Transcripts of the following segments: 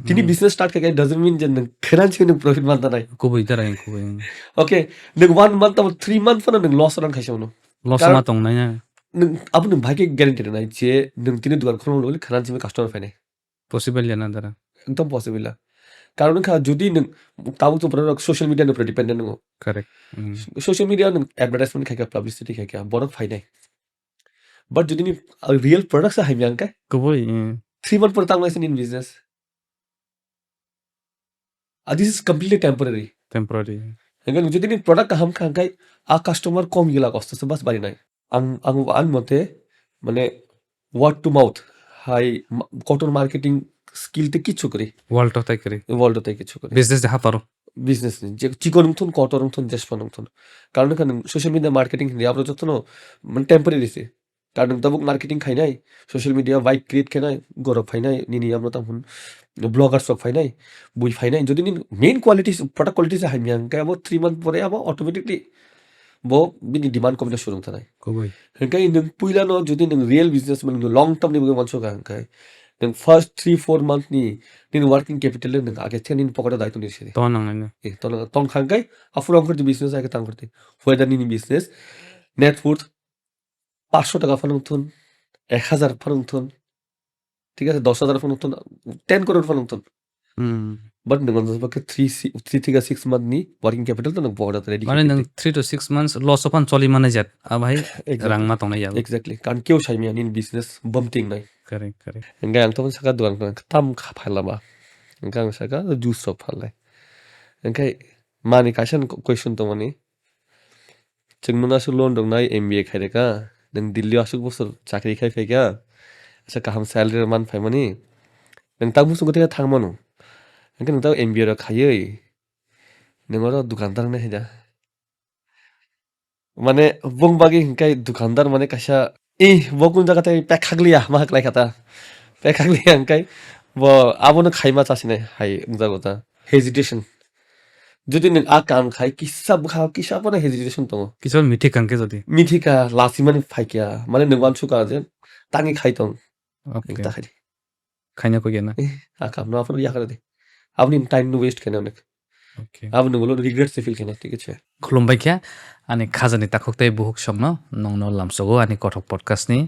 Tini business start kaya doesn't mean je nang kailan siya nang profit man tanay. Kuboy dara yung kuboy. Okay, nang 1 month tamo 3 month pa na nang loss lang kayo no. Loss Karon- matong na niya. Nang abo nang bhai ke guarantee na je nang tini dukan khulong lo kailan siya customer fa nay. Possible yan na dara. একদম possible না কারণ যদি তাও তো social মিডিয়ার উপরে dependent নঙ Correct. Social media advertisement খাইকা পাবলিসিটি খাইকা বড় ফাইনাই বাট যদি নি রিয়েল প্রোডাক্টস হাইমি আঙ্কা Kuboy. 3 month পরে তাংলাইছেন in business this is completely temporary Temporary. Hingga যদি নি প্রোডাক্ট হাম খাঙ্কাই আ কাস্টমার কম গিলা কষ্টছে বাস বাড়ি নাই আং মতে মানে ওয়ার্ড টু মাউথ হাই কটন মার্কেটিং স্কিলতে কিছু করি World of taikari. ওয়ার্ল্ডতে কিছু করি Business de haparo. বিজনেস যে চিকনংথন কটরংথন জেসপনংথন কারণ এখানে সোশ্যাল মিডিয়া মার্কেটিং হিন্দি আমরা যত মানে টেম্পোরারি সে কারণ তাবুক মার্কেটিং খাই নাই সোশ্যাল মিডিয়া ভাইট ক্রিয়েট খাই নাই গরব ফাই নাই নিনি আমরা তখন ব্লগার সব ফাই নাই বুই ফাই নাই যদি মেইন কোয়ালিটি প্রোডাক্ট কোয়ালিটি সে হাইমি আঙ্কা আবার 3 month পরে আবার অটোমেটিকলি bo bini demand কমলে শুরু থানাই Kuboy. হেনকাই নং পুইলানো যদি নং রিয়েল বিজনেস মানে লং টার্ম নি বগে মানছো কাঙ্কাই নং first 3-4 month ni nin working capital nang age chen nin pokora daito ni sire To nang na. tong khangkai afurong করতে বিজনেস আগে তাং করতে ওয়েদার নিনি বিজনেস নেট ফুড 500 টাকা ফানুন 1000 ফানুন ঠিক আছে 10000 ফানুন 10 crore ফানুন বাট নগন পক্ষে 3 থেকে 6 month ni working capital তো নং pakora ready Mane nang 3 to 6 months loss opan choli mane jat. Abhai rang matong na yaw. Exactly কারণ কেউ সাইমি নিন বিজনেস বমটিং নাই Correct, correct. enggak ang tawon saka duan kan tam phalama enggak saka juice sop phalai enggak mani kasan question to mani chingmuna su loan dong nai MBA khai ka nang dilli asuk bosor chakri khai phega asa kaham salary man phai mani nang tang musu gote thang manu enggak nang taw MBA ra khayei nang ora dukandar na heja মানে বংবাগি হিংকাই দোকানদার মানে কাইসা bo kun jaga tai pek khaglia mahak lai khata pek khaglia angkai bo abono khaima chasine hai ungjago ta hesitation যদি নং আ কাম খাই কিসা খাও কিসা পরে hesitation তো Kisol mithi kanke jodi. মিথিকা lassi মানে ফাইকিয়া মানে নগান সুকা যে তাঙ্গি খাইতং Okay. তা খাই Khanya ko gena. আ কাম না আপনি ইয়া করে দে আপনি টাইম নো ওয়েস্ট কেন অনেক Okay. আপনি বলো রিগ্রেট সে ফিল কেন ঠিক আছে Khulumbai kya ani khajani takhoktai buhuk songno nongno lamsogo ani kothok podcast ni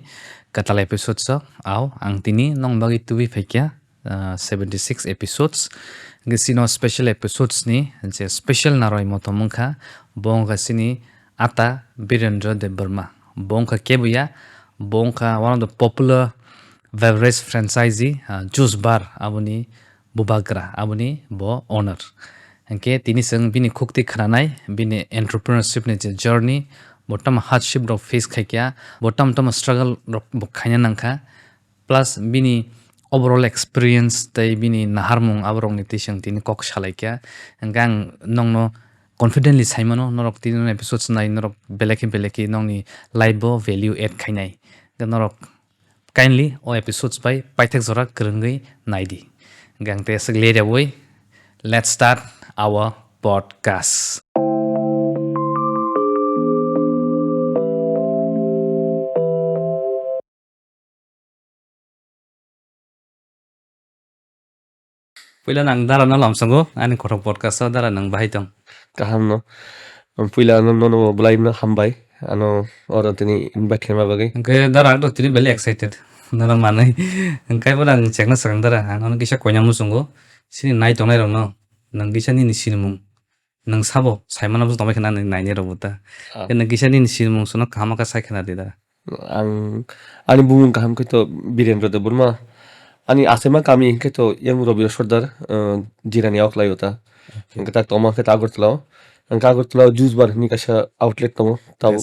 katal episode so aw ang tini nong bagi tubi phekya 76 episodes gisino special episodes ni je special naroi motomungkha bongkha sini ata Birendra Dev Burma bongkha kebuya bongkha one of the popular beverage franchisee juice bar abuni bubagra abuni bo owner Angke tini seng bini khukti khanai bini entrepreneurship ni journey botam hardship ro face khaikya botam tam struggle ro khanya nangkha plus bini overall experience tai bini naharmung abrong ni tisang tini kok salaikya angang nongno confidently saimano norok tini episodes nai norok beleki nongni life value add khainai norok kindly o episodes by paithak jora krungai naidi gang te sag le boy let's start our podcast. Pila nang dara na lamsango ani kothok podcast sa dara nang bahitong. kaham no puila no no bulai na hambai ano ora tini invite kema bagai Angke dara to tini very excited. Dara manai angkai pura ang chekna sarang dara ano kisha konya musungo sini nai tongai rong no nang kisha ni sinumung nang sabo saimana bus tomai khana nai ne robuta. Nang kisha ni sinumung sono kama ka sai khana de dara. ang ani bungun kaham ke to Birendra Dev Burma ani asema kami ke to yang Robir Sardar jirani auklai hota angka tak toma ke Agartala angka Agartala juice bar ni kasha outlet tomo tab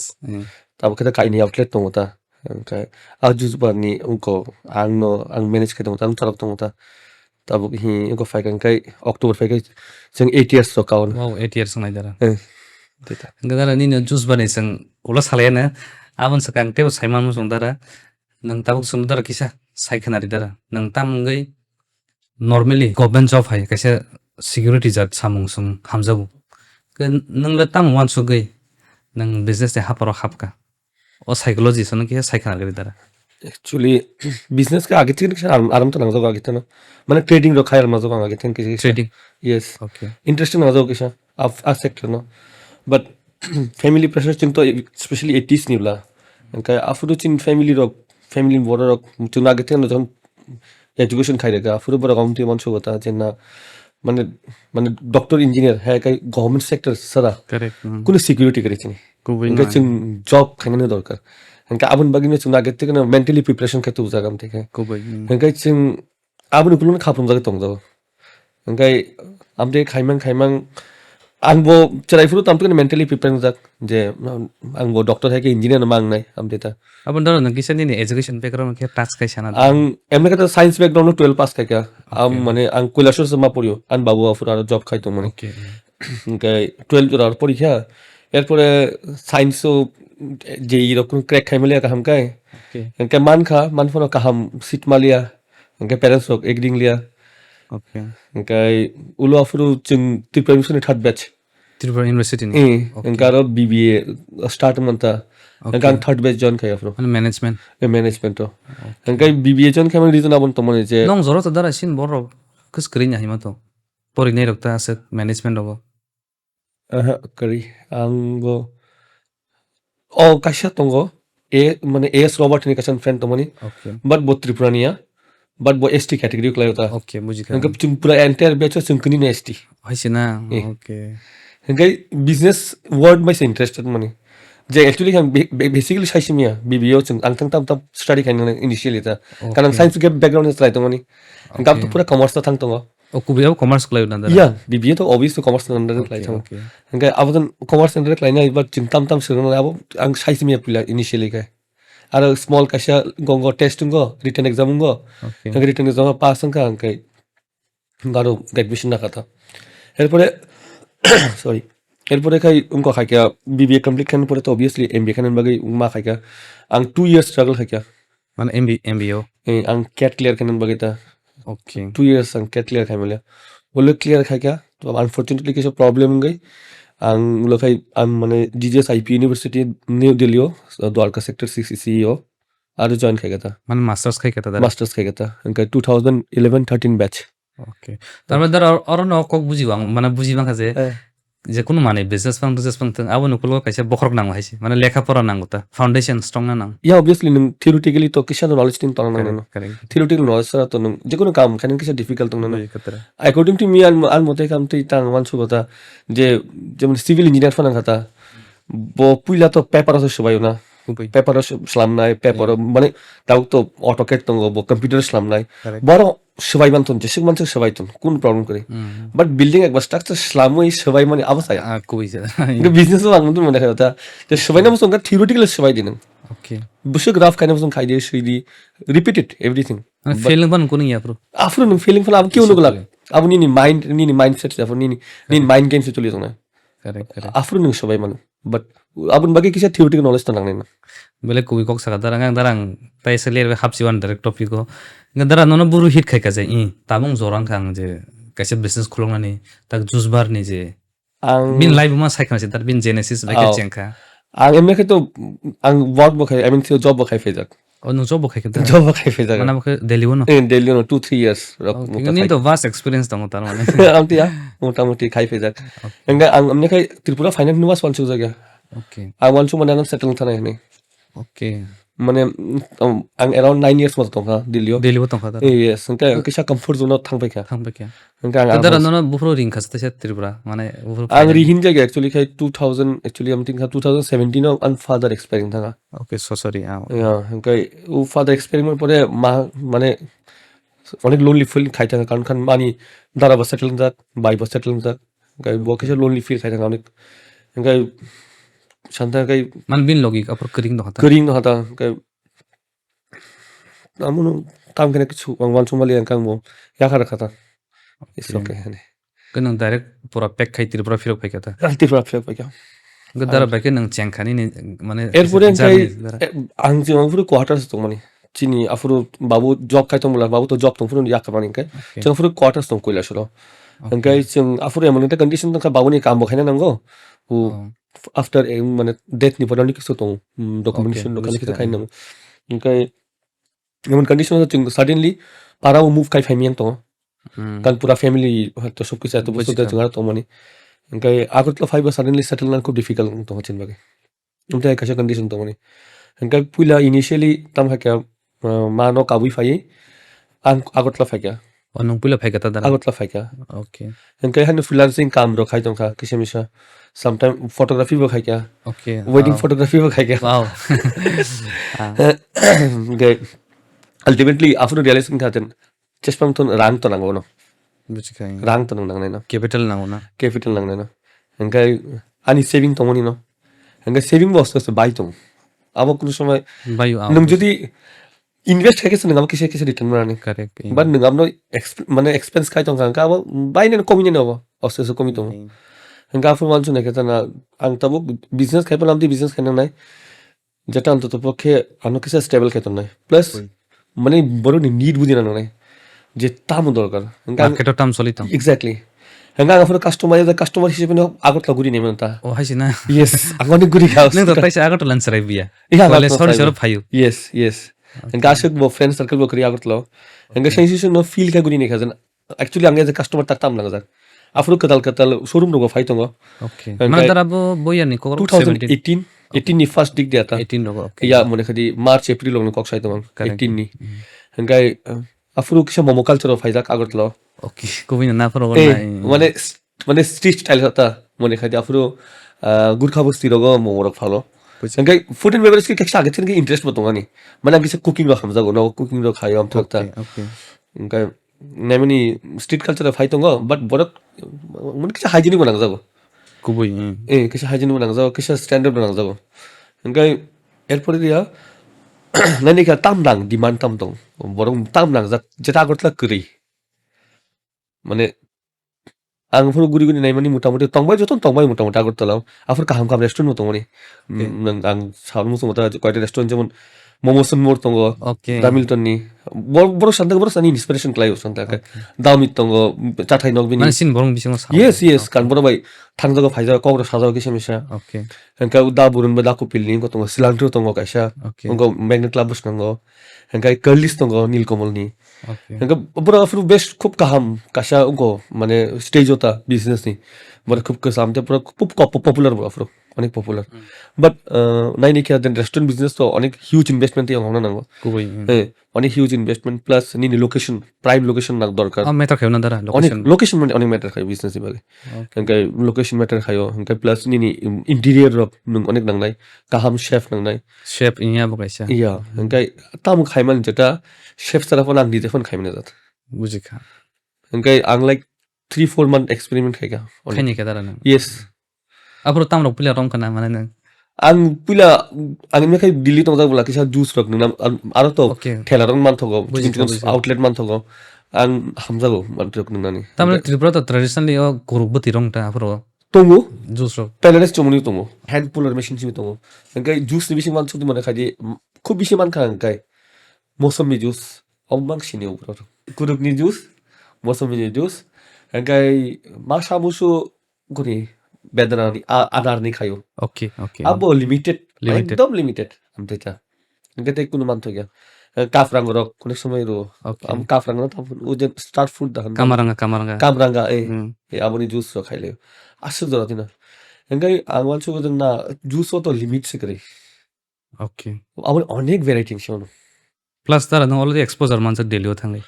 tab ke kai ni outlet tomo ta angka a juice bar ni unko ang manage ke tomo ta ang chalak tomo ta tab hi unko fai kan kai October fai kai sing 8 years so kaun Wow 8 years ngai dara. Tita. Angka dara ni juice bane sang ulas halena abon sakang teo saiman musung dara nang tabuk sum dara kisah sai khana de dara nang tam ngai normally government job hai kaisa security jat samung sum hamjabu ke nang la tam wan su gai nang business de haparo hapka o psychology son ke sai khana de dara actually business का आगे থেকে আরাম তো নাজাও আগে না মানে trading র খাই আর নাজাও আগে থেকে কিছু Trading. Yes Okay. ইন্টারেস্টিং নাজাও কিছু আ sector no but family pressure চিন তো স্পেশালি 80s নিলা এনকা আফুরু চিন ফ্যামিলি বড় রক চিন আগে থেকে যখন এডুকেশন খাই রেগা আফুরু বড় কমতি মন সুগতা যে না মানে মানে ডক্টর ইঞ্জিনিয়ার হ্যাঁ কাই গভর্নমেন্ট সেক্টর সারা Correct. কোনো সিকিউরিটি করেছি Kuwait এনকা na. চিন জব খাইনে দরকার এনকা আবুন বাগিনে চিন আগে থেকে না মেন্টালি প্রিপারেশন খাইতে উজাগাম থেকে Kuwait. Hengkai ching abun kulun khapum jaga tong jago. Hengkai amde khaimang angbo cherai furu tam tukene mentally preparing jak je angbo doctor hai ke engineer na mang nai amde ta. Abang daro nang kisa ni education background ke touch kai sana. Ang emne kata science background no 12 pass kai kya. Am mane ang Kailasur sama পড়িও an babu afur ar job khai to mane. Okay. Hengkai 12 জোর আর পরীক্ষা এরপরে সায়েন্সও যে এরকম crack খাই মিলিয়া কাহাম কাই Okay. এনকে মান ফোন কাহাম সিট মালিয়া এনকে প্যারেন্টস হোক এগ্রিং লিয়া Okay. Engkai ulo afuru ching Tripura University third batch. Tripura University ni. Engkaro BBA start manta. Engkang third batch join kai afuru. Mana management. Management to. Engkai BBA join kai man reason abon tomone je. Nong zoro to dara sin boro. Kus kering hima to. Pori nei rokta asset management obo. Kari anggo. Kasha tongo. Mane AS Robert ni kasan friend tomoni. Okay. But bo Tripura niya. But bo ST category klayo ta. Okay, buji ka. Engkai chung pura entire batch chung kini na ST. Hoise na. Okay. Engkai business word by interested money. যে actually kan basically সাইছি মিয়া বিবিও চং আংথাং তাম study খাইন initially তা কারণ science কে background S লাইতো মানি কাম তো পুরা commerce তা থাংতো O kubi au commerce klayo na dara. ইয়া বিবিও তো obviously কমার্স আন্ডার লাইতো Okay. হংকা আবদন কমার্স আন্ডার লাইনা এবার চিং তাম সিরন আবো আং সাইছি মিয়া পিলা ইনিশিয়ালি কা আর স্মল কাশা গঙ্গ টেস্ট গো রিটেন এক্সাম গো Okay. রিটেন এক্সাম পাস হংকা হংকাই গারো গ্রাজুয়েশন না কথা এরপরে সরি এরপরে খাই উনকো খাইকা বিবিএ কমপ্লিট খান পরে তো অবভিয়াসলি এমবিএ খান বাগৈ উমা খাইকা আং 2 ইয়ার্স স্ট্রাগল খাইকা Mana MBO. আং ক্যাট ক্লিয়ার খান বাগৈ তা Okay. 2 ইয়ার্স আং ক্যাট ক্লিয়ার খাই মেলে বলে ক্লিয়ার খাইকা তো আনফরচুনেটলি কিছু প্রবলেম গই আং উলো খাই আম মানে জিজিএস আইপি ইউনিভার্সিটি নিউ দিল্লিও দ্বারকা সেক্টর 6 সিইও আর জয়েন খাইকা তা Mana masters kai kata dara. Masters খাইকা তা আংকা 2011 13 batch Okay. Tarma dara oro no kok buji bang. Mana buji bang kaje. যে কোনো মানে বিজনেস ফাং থং আবো নকুল কাইসা বখরক নাং হাইছে মানে লেখাপড়া নাং তা ফাউন্ডেশন স্ট্রং না নাং ইয়া অবভিয়াসলি নং থিওরিটিক্যালি তো কিসা নলেজ তিন তং না কারেক্ট theoretical knowledge ছাড়া তো নং যে কোনো কাম খানিন কিছু ডিফিকাল্ট তং না কতরা according to me আর মতে কাম তুই তাং মানসু কথা যে যেমন সিভিল ইঞ্জিনিয়ার ফানা কথা bo puila to paper আছে সবাই না খুবই পেপার স্লাম নাই পেপার মানে তাও তো অটোকেট তো কম্পিউটার স্লাম নাই Correct. বড় সবাই মানতন যে মানুষ সবাই তো কোন প্রবলেম করে বাট বিল্ডিং একবার স্ট্রাকচার স্লাম ওই সবাই মানে অবস্থায় খুবই কিন্তু বিজনেস তো মতো মনে হয় ওটা যে সবাই নাম সঙ্গে থিওরিটিক্যাল সবাই দিন ওকে বুঝছো গ্রাফ কাইন্ড অফ সঙ্গে খাই দিয়ে শুই দি রিপিটেড এভরিথিং মানে ফেলিং বান কোন ইয়া ব্রো আফটার ফিলিং ফল আব কি হলো গলা আব নি মাইন্ডসেট আফটার নি মাইন্ড গেমস চলে যাও না কারেক্ট কারেক্ট আফটার সবাই মানে বাট আবুন বাকি কিছু থিওরিটিক্যাল নলেজ তো নাংনে না bele kubi kok saka darang tai selir be hapsi wan direct topic ko ngandara nono buru hit khai ka jai tabung jorang khang je kaise business khulong ni tak juice bar ni je ang bin live ma sai khana se tar bin genesis ba ke chengkha ang emne to ang work bo khai I mean job bo khai fejak onu job khai ka job bo khai fejak mana ba delhi wono in Delhi no 2-3 years ni to vast experience dong tar mane amti ya মোটামুটি খাই fejak enga ang amne khai Tripura finance nuwas wanchu jaga okay I want to মানে settle thana hene okay মানে ang around 9 years মতো ha Delhi delhi wo tong khata yes enga kisha comfort zone thangbai kha thang ba kya enga kadara nono bufro ring khasta se tripura mane bufro ang rihin jaga actually khai 2000 actually I'm thinking 2017 no and father experiment thanga okay so sorry yeah enga O father experiment পরে মা মানে অনেক lonely feel খাই থাকা কারণ খান মানি দাঁড়াবা settle যাক বাইবা settle যাক গাই বকেছে lonely feel খাই থাকা অনেক গাই শান্তা গাই man bin logi apor kering dong khata করিং হাতা গাই আমুন কাম কেনে কিছু ওয়ান সুমালি কাম বো ইয়াখা রাখাতা ইস ওকে হানে kenang direct pura pack khai tripura firo khai kata আলতি ফ্রাপ ফ্রাপ পাইকা gadara ba ke nang chengkhani ni mane এরপরে গাই আং জি আমফুরু কোয়ার্টারস তো মানে চিনি আফুরু বাবু জব খাইতো মুলা বাবু তো জব তো ফুরু ইয়াকা পানি কে জং ফুরু কোয়ার্টারস তো কইলা শুলো গাই চিং আফুরু এমন একটা কন্ডিশন তো বাবুনি কাম বখাইনা নাঙ্গো ও after মানে death ni pora ni kiso to documentation lo kani kita kain nang kai এমন কন্ডিশন হচ্ছে সাডেনলি পারাও মুভ খাই ফাইমিয়াং তো Hmm. কারণ পুরা ফ্যামিলি হয়তো সবকিছু এত বছর ধরে জোগাড় তো মানে ওমকাই আগরতলা ফাইবা সাডেনলি সেটেল না খুব ডিফিকাল্ট তো হচ্ছেন বাকি ওমটাই কাছে কন্ডিশন তো মানে ওমকাই পুইলা ইনিশিয়ালি তাম হাকা মানো কাবুই ফাই আং আগরতলা ফাইকা Oh, nung pula phai kata dara. Agartala ফাইকা Okay. ওমকাই হানো ফ্রিল্যান্সিং কাম র খাই তংখা কিসে মিশা সামটাইম ফটোগ্রাফি বো খাইকা Okay. Wedding Wow. ফটোগ্রাফি বো খাইকা Wow. Ah, ওমকাই আলটিমেটলি আফুনো রিয়ালাইজেশন খাতেন চেষ্টা মতন রাং তো নাঙ্গো না bujikai. রাং তো নাং না Capital na una. capital lang na hanggai ani saving tongoni no hanggai saving বস্তু আছে বাই তং আবার কোনো সময় Bayu out. নং যদি ইনভেস্ট খাইছে নং কিসে কিসে রিটার্ন মারানি Correct. বাট নং আমনো মানে এক্সপেন্স খাই তং কাঙ্কা আবার বাই না কমি নেব অস্তে কমি তং hangga আফুর মানছু না কেতা না আং তাবো বিজনেস খাই পেলাম দি বিজনেস খাই নাই যেটা অন্তত পক্ষে আনো কিসে স্টেবল খাইতো নাই প্লাস মানে বড় নিড বুঝি না নাই যে তামো দরকার Market tam solito. Exactly hangga আফুর কাস্টমার হিসেবে আগতলা গুরি নেমেন তা Oh, hai sina. Yes, ang gonna good house. Nung tatay sa agot lan saray biya. Yeah, Wale that's sorry what I sorry mean. phayu. Yes, yes. Ang gasig mo friend circle mo kari agot lo. Ang gasig no feel ka guni ni kazan. Actually ang as customer taktam lang zak. Afro katal showroom no go fight ngo. Okay. And Mana kay- dara bo boya ni ko 2018 18 ni first dig dia ta. 18 logo. Okay. Ya mone khadi March April lo kok sai tamang Correct. 18 ni. Ang kay afro kisha momo culture of fight agot lo. Okay. Kubi na faro Eh, na. মানে street style হতা মনে খাই আফুরো গুরখা বস্তি রগ মোমরক ফালো ওমকাই food and beverage কে কেকসা আগে থেকে interest মতো গানি মানে আমি কিছু কুকিং র খাম যাগো ন কুকিং র খাই আম থাকতা Okay. Okay. ওমকাই নামিনি স্ট্রিট কালচার ফাইতো গ বাট বড় মানে কিছু হাইজিনিক বানাং যাগো Kuboy. কিছু হাইজিনিক বানাং যাগো কিছু স্ট্যান্ডার্ড বানাং যাগো ওমকাই এরপরে দিয়া নানি কা তাম দাং ডিমান্ড তাম দং বড় তাম দাং যেটা আগরতলা করি মানে ang furu guri nai mani motamuti tongbai motamuti Agartala আফুর কাহাম কাম রেস্টুরেন্ট মতো মানে ang সাউন্ড মুসো মতো কয়টা রেস্টুরেন্ট যেমন মোমোসন মোর তঙ্গ Okay. দামিলটন নি বড় শান্তা বড় সানি ইন্সপিরেশন ক্লাই শান্তা দামিত তঙ্গ চাঠাই নগবিনি Mana sin borong bising sa. yes kan বড় ভাই থাংজাগো ফাইজা কবর সাজাও কিসে মিশা Okay. হেনকা দা বুরুন বা দাকু পিলনি কত সিলান্ট্রো তঙ্গ কাইসা Okay. তঙ্গ ম্যাগনেট ক্লাবস নঙ্গ হেনকা কার্লিস তঙ্গ নীলকমল নি Okay. Hanggang bura afro best খুব কাহাম কাশা উঙ্কো মানে স্টেজ ওটা বিজনেস নি বড় খুব কাসাম তে পুরো খুব পপুলার আফ্রো অনেক পপুলার বাট নাই নি দেন রেস্টুরেন্ট বিজনেস তো অনেক হিউজ ইনভেস্টমেন্ট ইয়া হনা নাঙ্গো Kuboy. হ্যাঁ অনেক হিউজ ইনভেস্টমেন্ট প্লাস নি লোকেশন প্রাইম লোকেশন নাক দরকার Ah, meter kayo na dara অনেক location. লোকেশন মানে অনেক ম্যাটার খায় বিজনেস ইবাগে Okay. হ্যাঁ লোকেশন ম্যাটার খায়ো হ্যাঁ প্লাস নি ইন্টেরিয়র অনেক নাংনাই কাহাম শেফ নাংনাই Chef inya bo kaisa. ইয়া হ্যাঁ তাম খাইমান যেটা শেফ সারা ফোন আং দিতে ফোন খাইমানে যাত Bujika. Hanggang ang like 3-4 month experiment kaya. Kani ka dara na. Yes. Apro tam ro pila rom kana mana na. Ang pila ang may kay delete ng wala kasi juice rock nang aro to Okay. thela rong man thogo Bujika, bujika. outlet man thogo ang hamza go man tok nang nani. Tamre Tripura to traditionally o gurugbuti rong ta apro Tongo juice ro. peleres chomuni tongo hand puller machine chimi tongo. Hanggang juice ni bising man chudi man kay খুব বেশি মান খান kay মৌসুমি juice অম্বাং সিনে উপর কুরুকনি juice মৌসুমি juice hanggang মাসা মুসু গনি বেদনানি আদারনি খায়ো Okay. Okay. abo limited Limited. একদম limited আমতে চা এটাতে কোনো মান থাকে কাফরাঙ্গ রক কোন সময় রো Okay. আম কাফরাঙ্গ তারপর ও যে স্টার ফুড দাহান Kamaranga. কামরাঙ্গা Hmm. আবনি জুস র খাইলে আসল জরাতি না এঙ্গাই আংওয়াল চুগো না জুস তো লিমিট সে করে Okay. আবার অনেক ভ্যারাইটি শোনো Plus dara no already exposure man sa daily o thangai.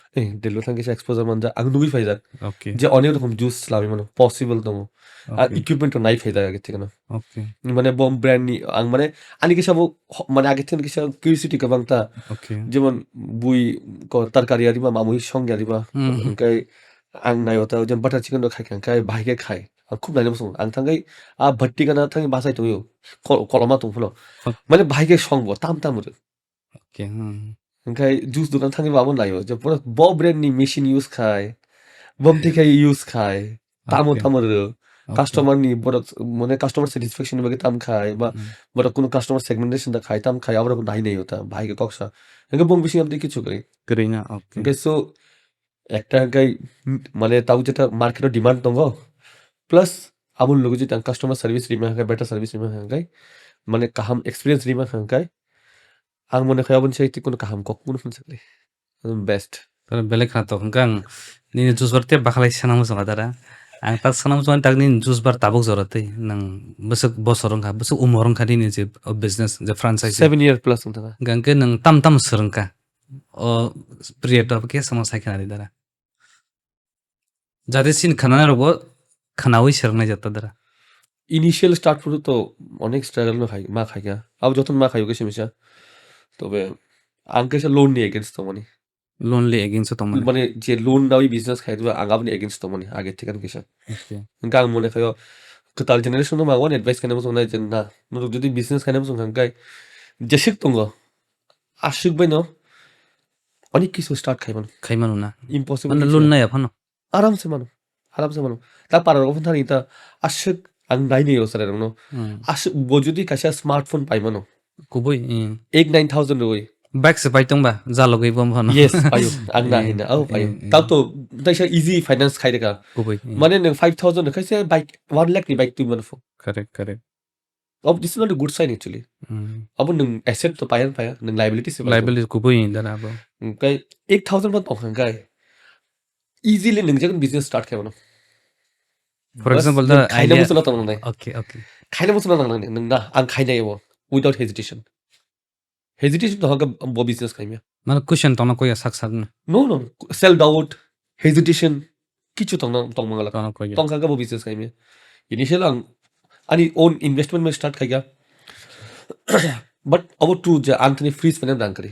দিল্লো থাকে এক্সপোজার মান যা আং দুই ফাইজা Okay. যে অনেক রকম জুস লাভি মানে পসিবল তো আর Okay. ইকুইপমেন্ট নাই ফাইজা আগে থেকে না Okay. মানে বম ব্র্যান্ড নি আং মানে আনি কিসা মানে আগে থেকে কিসা কিউরিসিটি কা বাংতা Okay. যেমন বুই তরকারি আরিবা মামুই সঙ্গে আরিবা Mhm. ওমকাই আং নাইওতা যেন বাটার চিকেন খাই খাই ভাইকে খাই আর খুব নাইলে বসং আং থাঙ্গাই ভট্টি গানা থাঙ্গি বাসাই তুইও কলমা তুম ফুলো মানে ভাইকে সঙ্গ তাম তাম Okay. Hmm. ওমকাই জুস দোকান থাঙ্গি বাবন নাইও যে পুরো ব ব্র্যান্ড নি মেশিন ইউজ খায় বম থেকে ইউজ খায় তামো Okay. তামর Okay. কাস্টমার নি বড় মানে কাস্টমার স্যাটিসফ্যাকশন বাকি তাম খায় বা Hmm. বড় কোনো কাস্টমার সেগমেন্টেশন দা খায় তাম খায় আবার নাই নাই হতা ভাইকে কক্সা এঙ্গে বম বেশি আপনি কিছু করি Kering na. Okay. Okay so একটা গাই মানে তাও যেটা মার্কেটের ডিমান্ড দঙ্গ প্লাস আমুল লোক যেটা কাস্টমার সার্ভিস রিমা হাঙ্গাই বেটার সার্ভিস রিমা হাঙ্গাই মানে কাহাম এক্সপিরিয়েন্স রিমা হাঙ্গাই आं मने खायाबन से तिकुन kaham kokun fun sakli best Tara belek na to kang ni juice bar te bakalai sana mo sa tara ang tak sana mo tak ni juice bar tabok zorate nang besok bosorong ka besok umorong ka ni je business je franchise 7 year plus untana gang ke nang tam tam sereng ka o period of ke sama sai kana dara jade sin khana robo khanawi sereng na jata dara initial start পুরো তো অনেক struggle মে খাই মা খাই গা আব যতন মা খাইও কেসে মিশা তবে আঙ্কে সে লোন নিয়ে এগেইনস্ট তো মানি lonely again so tomane মানে যে লোন নাওই বিজনেস খাই তো আগাবনি এগেইনস্ট তো মানি আগে থেকে কেসে okay ইনকা আং মনে খাইও কতাল জেনারেশন মা ওয়ান অ্যাডভাইস খানে মতো নাই যে না নুরুক যদি বিজনেস খানে মতো খাঙ্কাই যেসিক তঙ্গ আশিক বাই ন অনেক কিছু স্টার্ট খাই মানে khai manu na impossible man lon na ya phano আরামসে মানো তা পারার কখন থানি তা আশিক আং নাই নেই ওসারে রং আশিক বজুদি কাশা স্মার্টফোন পাই মানো kuboi 8-9,000 রুই back se pai tong ba ja logai bom phano Yes, payo. Ang nahin na. Oh, payo. Tao to, dahil siya easy finance kaya ka. kuboi Mane ng 5,000 na kasi bike, 1 lakh ni bike to man fo. correct Oh, this is not a good sign actually. Abo ng asset to payan paya, ng liability se. liability kuboi dara bo Kaya 8,000 man tong kaya. Easily ng jagan business start kaya mo. for example the kaya na idea mo sila tong nang. okay Kaya na mo sila nang na ang kaya na yo without hesitation. Hesitation to hanggang bo business kaya niya. man cushion tong ko ya sak sak na No, self doubt, hesitation, kichu tong mga lak. tong ko ya Tong kaya bo business kaya niya. Initial ang ani own investment में start खाएगा but अब to J आंतने freeze finance रंग करे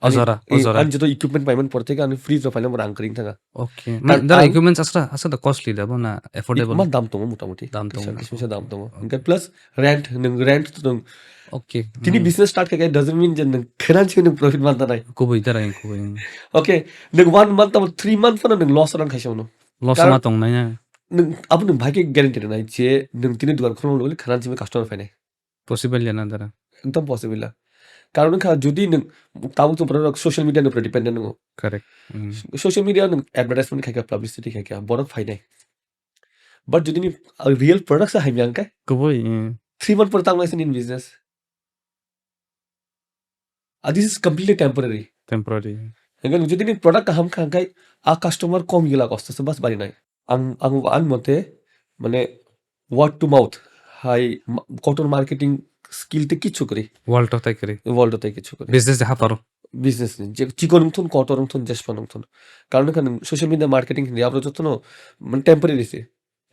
azara अनि जो तो equipment payment पड़ते का अनि freeze रो फाइनेंस रंग करिंग था okay man dara equipments asra the costly da bo na affordable मान दाम तो मोटा मोटी दाम तो इसमें से दाम तो इनका plus rent तो okay किन्हीं business start करके doesn't mean जन financial के profit मानता नहीं kuboi dara kuboi okay नंग 1 month तब 3 month फना नंग loss रंग खाइसे मनो loss ma tong na ya नंग अब नंग भाई के guarantee नहीं जे नंग तीन दुकान खोलने लोग financial में customer फाइने possible ya na dara एकदम possible है কারণ খা যদি তাও তো পুরো সোশ্যাল মিডিয়ার উপরে ডিপেন্ডেন্ট নগো correct সোশ্যাল মিডিয়া অ্যাডভার্টাইজমেন্ট খাইকা পাবলিসিটি খাইকা বড় ফাইনাই বাট যদি নি রিয়েল প্রোডাক্টস হাই মিয়াঙ্কা kuboi 3 month পর তাং লাইসেন in business this is completely temporary temporary এখানে যদি নি প্রোডাক্ট হাম খাঙ্কাই আ কাস্টমার কম গিলা কষ্টছে বাস বাড়ি নাই আং মতে মানে ওয়ার্ড টু মাউথ হাই কটন মার্কেটিং স্কিলতে কিছু করি world of tai kare ওয়ার্ল্ডতে কিছু করি business ha paro বিজনেস যে চিকনমথন কটরমথন দেশপানমথন কারণ এখানে সোশ্যাল মিডিয়া মার্কেটিং হিন্দি আপনার যত মানে টেম্পোরারি সে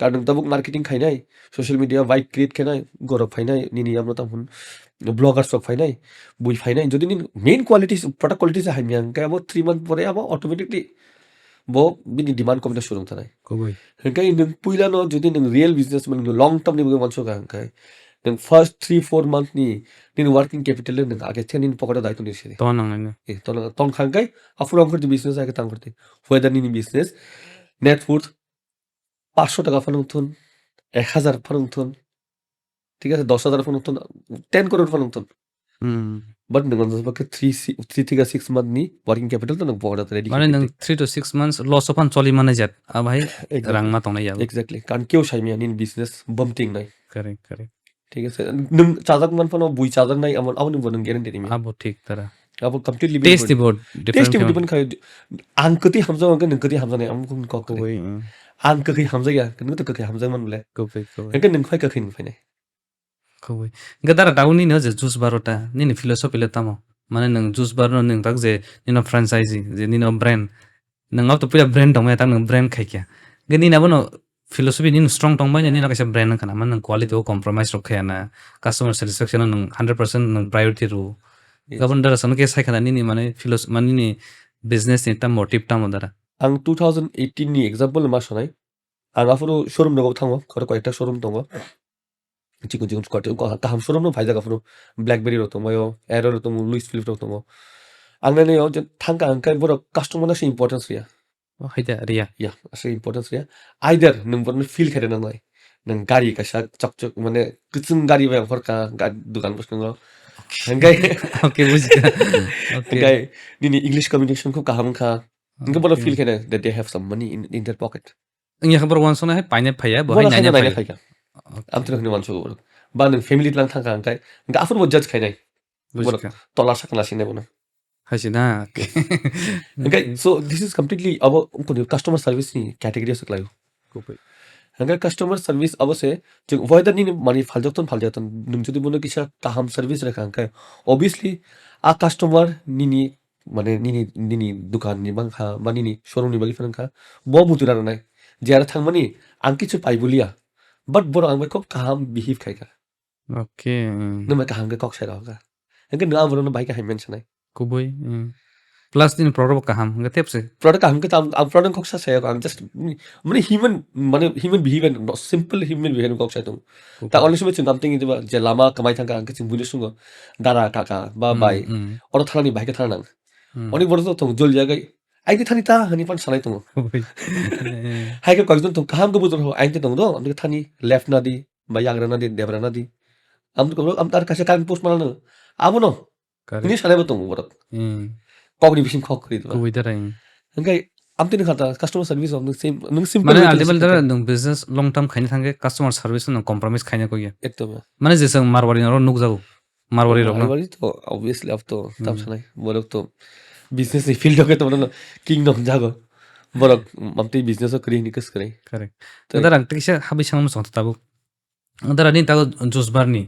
কারণ তাবুক মার্কেটিং খাই নাই সোশ্যাল মিডিয়া বাইক ক্রিয়েট খাই নাই গরব ফাই নাই নিনি আমরা তখন ব্লগার সব ফাই নাই বই ফাই নাই যদি মেইন কোয়ালিটি প্রোডাক্ট কোয়ালিটি সে হাই মিয়াঙ্কা আবার 3 month পরে আবার অটোমেটিকলি bo bini demand কমিটা শুরু থানাই kuboi হেনকাই নং পুইলানো যদি নং রিয়েল বিজনেস মানে লং টার্ম নিবগে মানছো কাঙ্কাই নং first 3-4 month ni nin working capital nang age থেকে নিন পকেটে দায়িত্ব নিছে to nang na তখন খাঙ্কাই আফুরম করতে বিজনেস আগে তাং করতে ওয়েদার নিনি বিজনেস নেট ফুড 500 টাকা ফানুন 1000 ফানুন ঠিক আছে 10,000 ফানুন 10 crore ফানুন বাট নং পক্ষে 3 থেকে 6 month নি ওয়ার্কিং ক্যাপিটাল তো নং পকেটে ready mane nang 3 to 6 months loss opan choli mane jat a bhai rang ma tong na ya exactly কারণ কেউ সাইমিয়া নিন বিজনেস বাম্পিং নাই correct ঠিক আছে নং চাজাক মান ফানো বুই চাজাক নাই আমন আমন বনং গ্যারান্টি দিমি abo thik tara আবো completely tasty board taste different depend খাই আংকতি হামজা আংক নংকতি হামজা নাই আমন কক কক kuboi আংকতি হামজা গয়া কিন্তু তো ককি হামজা মান বলে kuboi একে নং ফাই ককি নং ফাই নাই kuboi gadara dauni no je juice barota nini philosophy le tamo mane nang juice bar no nang tak je nino franchisee je nino brand nang auto pura brand dong ya tak nang brand khai kya gani na bono philosophy nino strong tong bai ni na kaisa brand kana man nang quality o compromise ro khaya na customer satisfaction nang 100% nang priority ro gabon dara san ke sai khana nini mane philosophy mane ni business ni ta motive ta modara আং 2018 নি example मा শনাই আং আফুরো showroom নগো থাঙ্গো কত কয়টা showroom দঙ্গো চিকন চিকন Scott কাহাম showroom no ভাইজা কাফুরো blackberry রতো ময়ো এরো রতো Luis Philip রতো আং নানে ও যে থাঙ্কা আংকাই বড় কাস্টমার না সে ইম্পর্টেন্স রিয়া oh haida ria या असं इम्पॉर्टन्स रे आइदर नों बरन फील खायदे नालाय नों गारि कासा चकचक माने गोजों गारि बाय हरका दुकान बसनो हंगाय okay bujga okay हंगाय दिनि इंग्लिश कम्युनिकेशन को काहाम खा इनके बड़ा feel खायदे that they have some money in their pocket ingya khabar wan sona hai paine phaya bo hai बड़ा nyanya खायदे नायना phaya खायगा आम तो हने मानसो बड़ बा नों फेमिली लां थांगा हंगाय इनका आफुर बो जज खायनाय borok Bujika. tola sakana sine bono. Haisina. Okay, so this is completely abo customer service ni category sa klayo. Kupai. Hanggang customer service abo se jeng whether ni mani faljakton nung jodi bono kisa taham service rekha hangkai obviously a customer nini mane nini dukan ni bangkha ba nini showroom ni bagi fanangkha bo mutura nai jara thangmani ang kichu paibulia but boro ang kok kaham behave khaika Okay. nung mai kaham ke kok sai raga hangkai na boro no bai ka mention nai Kubai. Plus din product kaham. Nggak tiap sih. product kaham ke tam product kok sa sai ang just mane human behavior no simple human behavior kok sai tung ta only समय chung something itu je lama kamai thangka ang chung bunis sungo dara kaka ba bai oro thalani bai ka thalang অনেক বড় তো জল জায়গায় আইতে Thani তা হানি পান সালাই তো Kubai. হাইকে কয়েকজন তো কাহাম গো বুঝন আইতে তো দো আমকে থানি লেফট না দি বা ইয়াগরা না দি দেবরা না দি আম তো আম তার কাছে কান পোস্ট মারানো আমো ন Kari. ini সালাই তো বড় কগনি বিশিম খক করি তো Kubai darah. হাঙ্গাই আম তিন খাতা কাস্টমার সার্ভিস অফ সেম নং simple Mana ultimately darah dong business long term kayaknya thangge customer service nong compromise kayaknya kok ya. একদম Mana jesang marwari naro nuk jago. Marwari rok no. বাড়ি তো obviously up তো তাম সালাই বড় তো business নি field কে তো বড় কিংডম জাগো বড় আম তে বিজনেস করি নিকস করে Correct. Darah ang tikisa habis sang musong tabu. Darah ni tahu jus bar ni.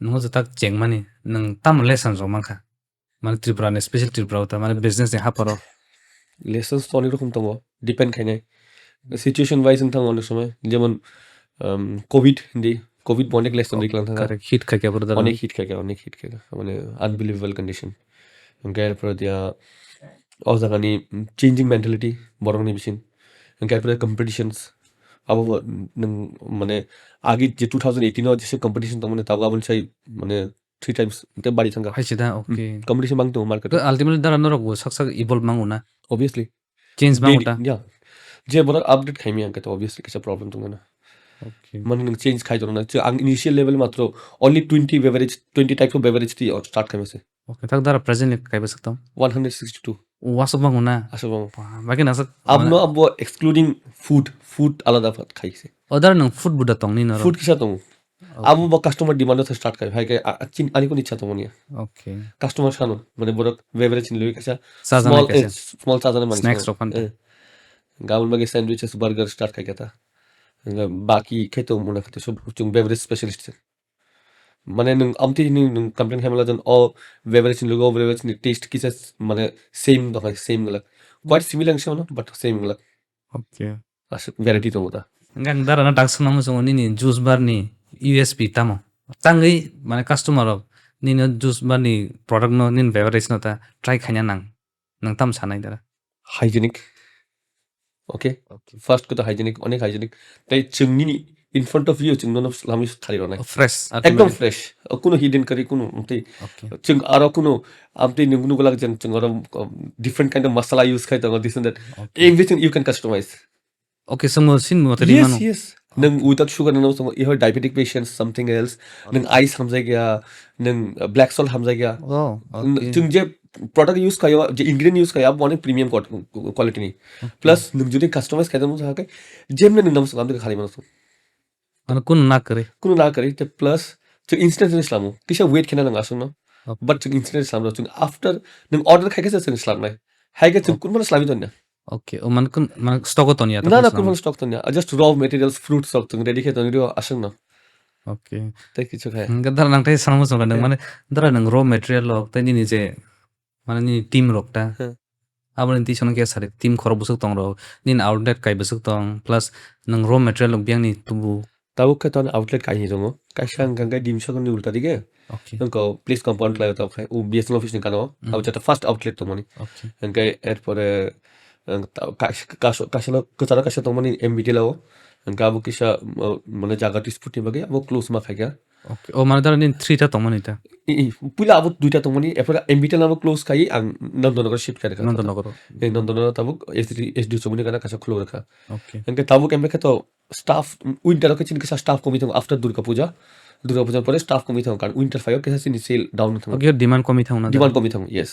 Nung jetak ceng mani nang tam lesson zo mangka. Mana tripura ne special tripura uta mana business ni haparo. Lessons তো অনেক রকম তো depend খাই নাই situation wise থাম অনেক সময় যেমন কোভিড অনেক লেসন দেখলাম থাকা Correct. Hit kaya pura darah. অনেক হিট খাই মানে আনবিলিভেবল কন্ডিশন গায়ের পরে দিয়া অজাগানি চেঞ্জিং মেন্টালিটি বরংনি বিছিন গায়ের পরে কম্পিটিশনস আবো নং মানে আগে যে 2018 যেসব কম্পিটিশন তো মানে তাও গাবল চাই মানে 3 টাইমস তে বাড়ি থাকা Haisida okay. কম্পিটিশন বাং তো market Ke ultimately darah norok wo sak evolve manguna. Obviously Change manguta. যে বড় আপডেট খাইমি আঙ্কে তো অবভিয়াসলি কিছু প্রবলেম তো না Okay. মানে চেঞ্জ খাই না আং ইনিশিয়াল লেভেল মাত্র অনলি 20 টাইপস অফ বেভারেজ টি স্টার্ট খাইমেছে Okay. Tak darah present ni kaya besok tau. 162 Wasok manguna. আসলে Makin nasak. আপনো আবো এক্সক্লুডিং ফুড আলাদা খাইছে Oh darah nang food buda tong ni naro. Food কিসা তো আবো বা কাস্টমার ডিমান্ড তো স্টার্ট খাই ভাইকে চিন আনি কোন ইচ্ছা তো মনি Okay. কাস্টমার শানো মানে বড় বেভারেজ নিলে কাছে Sajan স্মল kaya. স্মল সাজানে মানে Snacks rokan. গাউল বাগে স্যান্ডউইচেস বার্গার স্টার্ট খাই কেতা বাকি খেতো মনে খাতে সব চুং বেভারেজ স্পেশালিস্ট মানে নং আমতি নং কমপ্লেন খাইমালা জন অ বেভারেজ লোগো বেভারেজ নি টেস্ট কিসা মানে সেম দখাই সেম গলা কোয়াইট সিমিলার না বাট সেম গলা Okay. আসলে ভ্যারাইটি তো ওটা Enggak darah na tak senang musong ni juice bar ni USB tamo. Canggih mana customer of ni juice bar ni product no ni beverage no ta try kanya nang tam sanai darah. Hygienic okay first কথা hygienic অনেক hygienic তাই চুংনি in front of you চুংন লামি খালি নাই Fresh. একদম fresh কোনো hidden করি কোনো আমতে Okay. চুং আরো কোনো আমতে নুগুনো গলা যেন চুং আরো different kind of masala use খাই তো this and that everything you can customize Okay, semua sin mo tadi yes mano. yes nang without sugar nang so you have diabetic patients something else nang ice hamzai gya nang black salt hamzai gya Oh, okay. चुंग J product use कयो जे ingredient use कयो अब अनेक premium quality नि plus नुग जुदि customise खाइदम छ के जेमने नुग नमस काम खाली मनस Ano kun na kare. कुनु ना करी ते प्लस चु इंस्टेंट इस्लाम किसा वेट खेना नंगा सुन Okay. बट चु इंस्टेंट इस्लाम चु आफ्टर नुग ऑर्डर खाइ के छ इस्लाम नै हाइ के चु कुन मन इस्लामी तन्या Okay. Oh man stock to niya. ना ना कुन मन stuck तन्या just raw materials fruit सब चु रेडी खे तन्यो आसन न Okay. तै किछु खाय Enggak darah nang tadi senang musong kan mana darah nang raw material lok tadi ni je mana ni team rok ta. Abo ni tisong kaya sari team khoro busuk tong ro. Nin outlet kai busuk tong plus nang raw material lok biang ni tubu. Tabo के तन outlet काइ नि जंगो काइसां Ganga dim सकन नि उल्टा दिगे Okay. नंको place compound लायो तब खाय उ बीएसएल ऑफिस नि कानो अब जटा फर्स्ट आउटलेट तो मनी Okay. नंके एरपरे काशलो कचारा काशा तो मनी एमबीटी लाओ नंका अब किसा माने जागा डिस्प्यूट बगे अब क्लोज मा खाय Okay. Oh mana darah ni 3 ta tong mani ta. पुला अब दुईटा तो मनी एफरा एमबीटी लाओ क्लोज खाय आं नन्दनगर शिफ्ट करे Nonton nagoro. ए नन्दनगर तब एसडी चमुनी काना काशा खुलो रखा Okay. नंके तब केमबे के तो स्टाफ उइंटर के चिन के स्टाफ कमी तो आफ्टर दुर्गा पूजा परे स्टाफ कमी था कारण विंटर फाइव के सिन सेल डाउन था Okay, demand kami tha una. Demand कमी था यस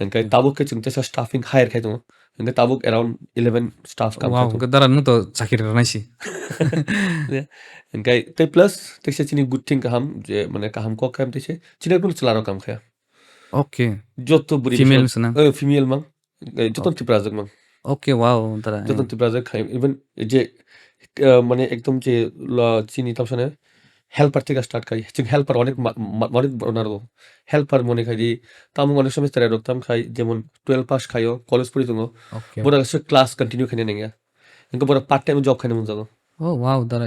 इनका ताबुक के चिंता से स्टाफिंग हायर खाई तो इनका ताबुक अराउंड 11 स्टाफ काम Wow, था darah nu to sakit na si. इनका ते प्लस ते से चिनी गुड थिंग का हम जे माने का हम को काम ते से चिने कुल चलारो काम खाया Oke. যত বুড়ি Female misalnya. ফিমেল মাং যত টিপ্রাজক মাং Oke, wow, tara. যত টিপ্রাজক খাই ইভেন যে মানে একদম যে চিনি তামসানে হেল্পার থেকে স্টার্ট খাই চিং হেল্পার অনেক বড় নারো হেল্পার মনে খাই দি তাম অনেক সময় তারা রক্তাম খাই যেমন 12 পাস খাইও কলেজ পড়ি দङ Oke. বড় ক্লাস কন্টিনিউ খাই নেঙ্গা ইনকো বড় পার্ট টাইম জব খাই মন যাগো Oh, wow, tara.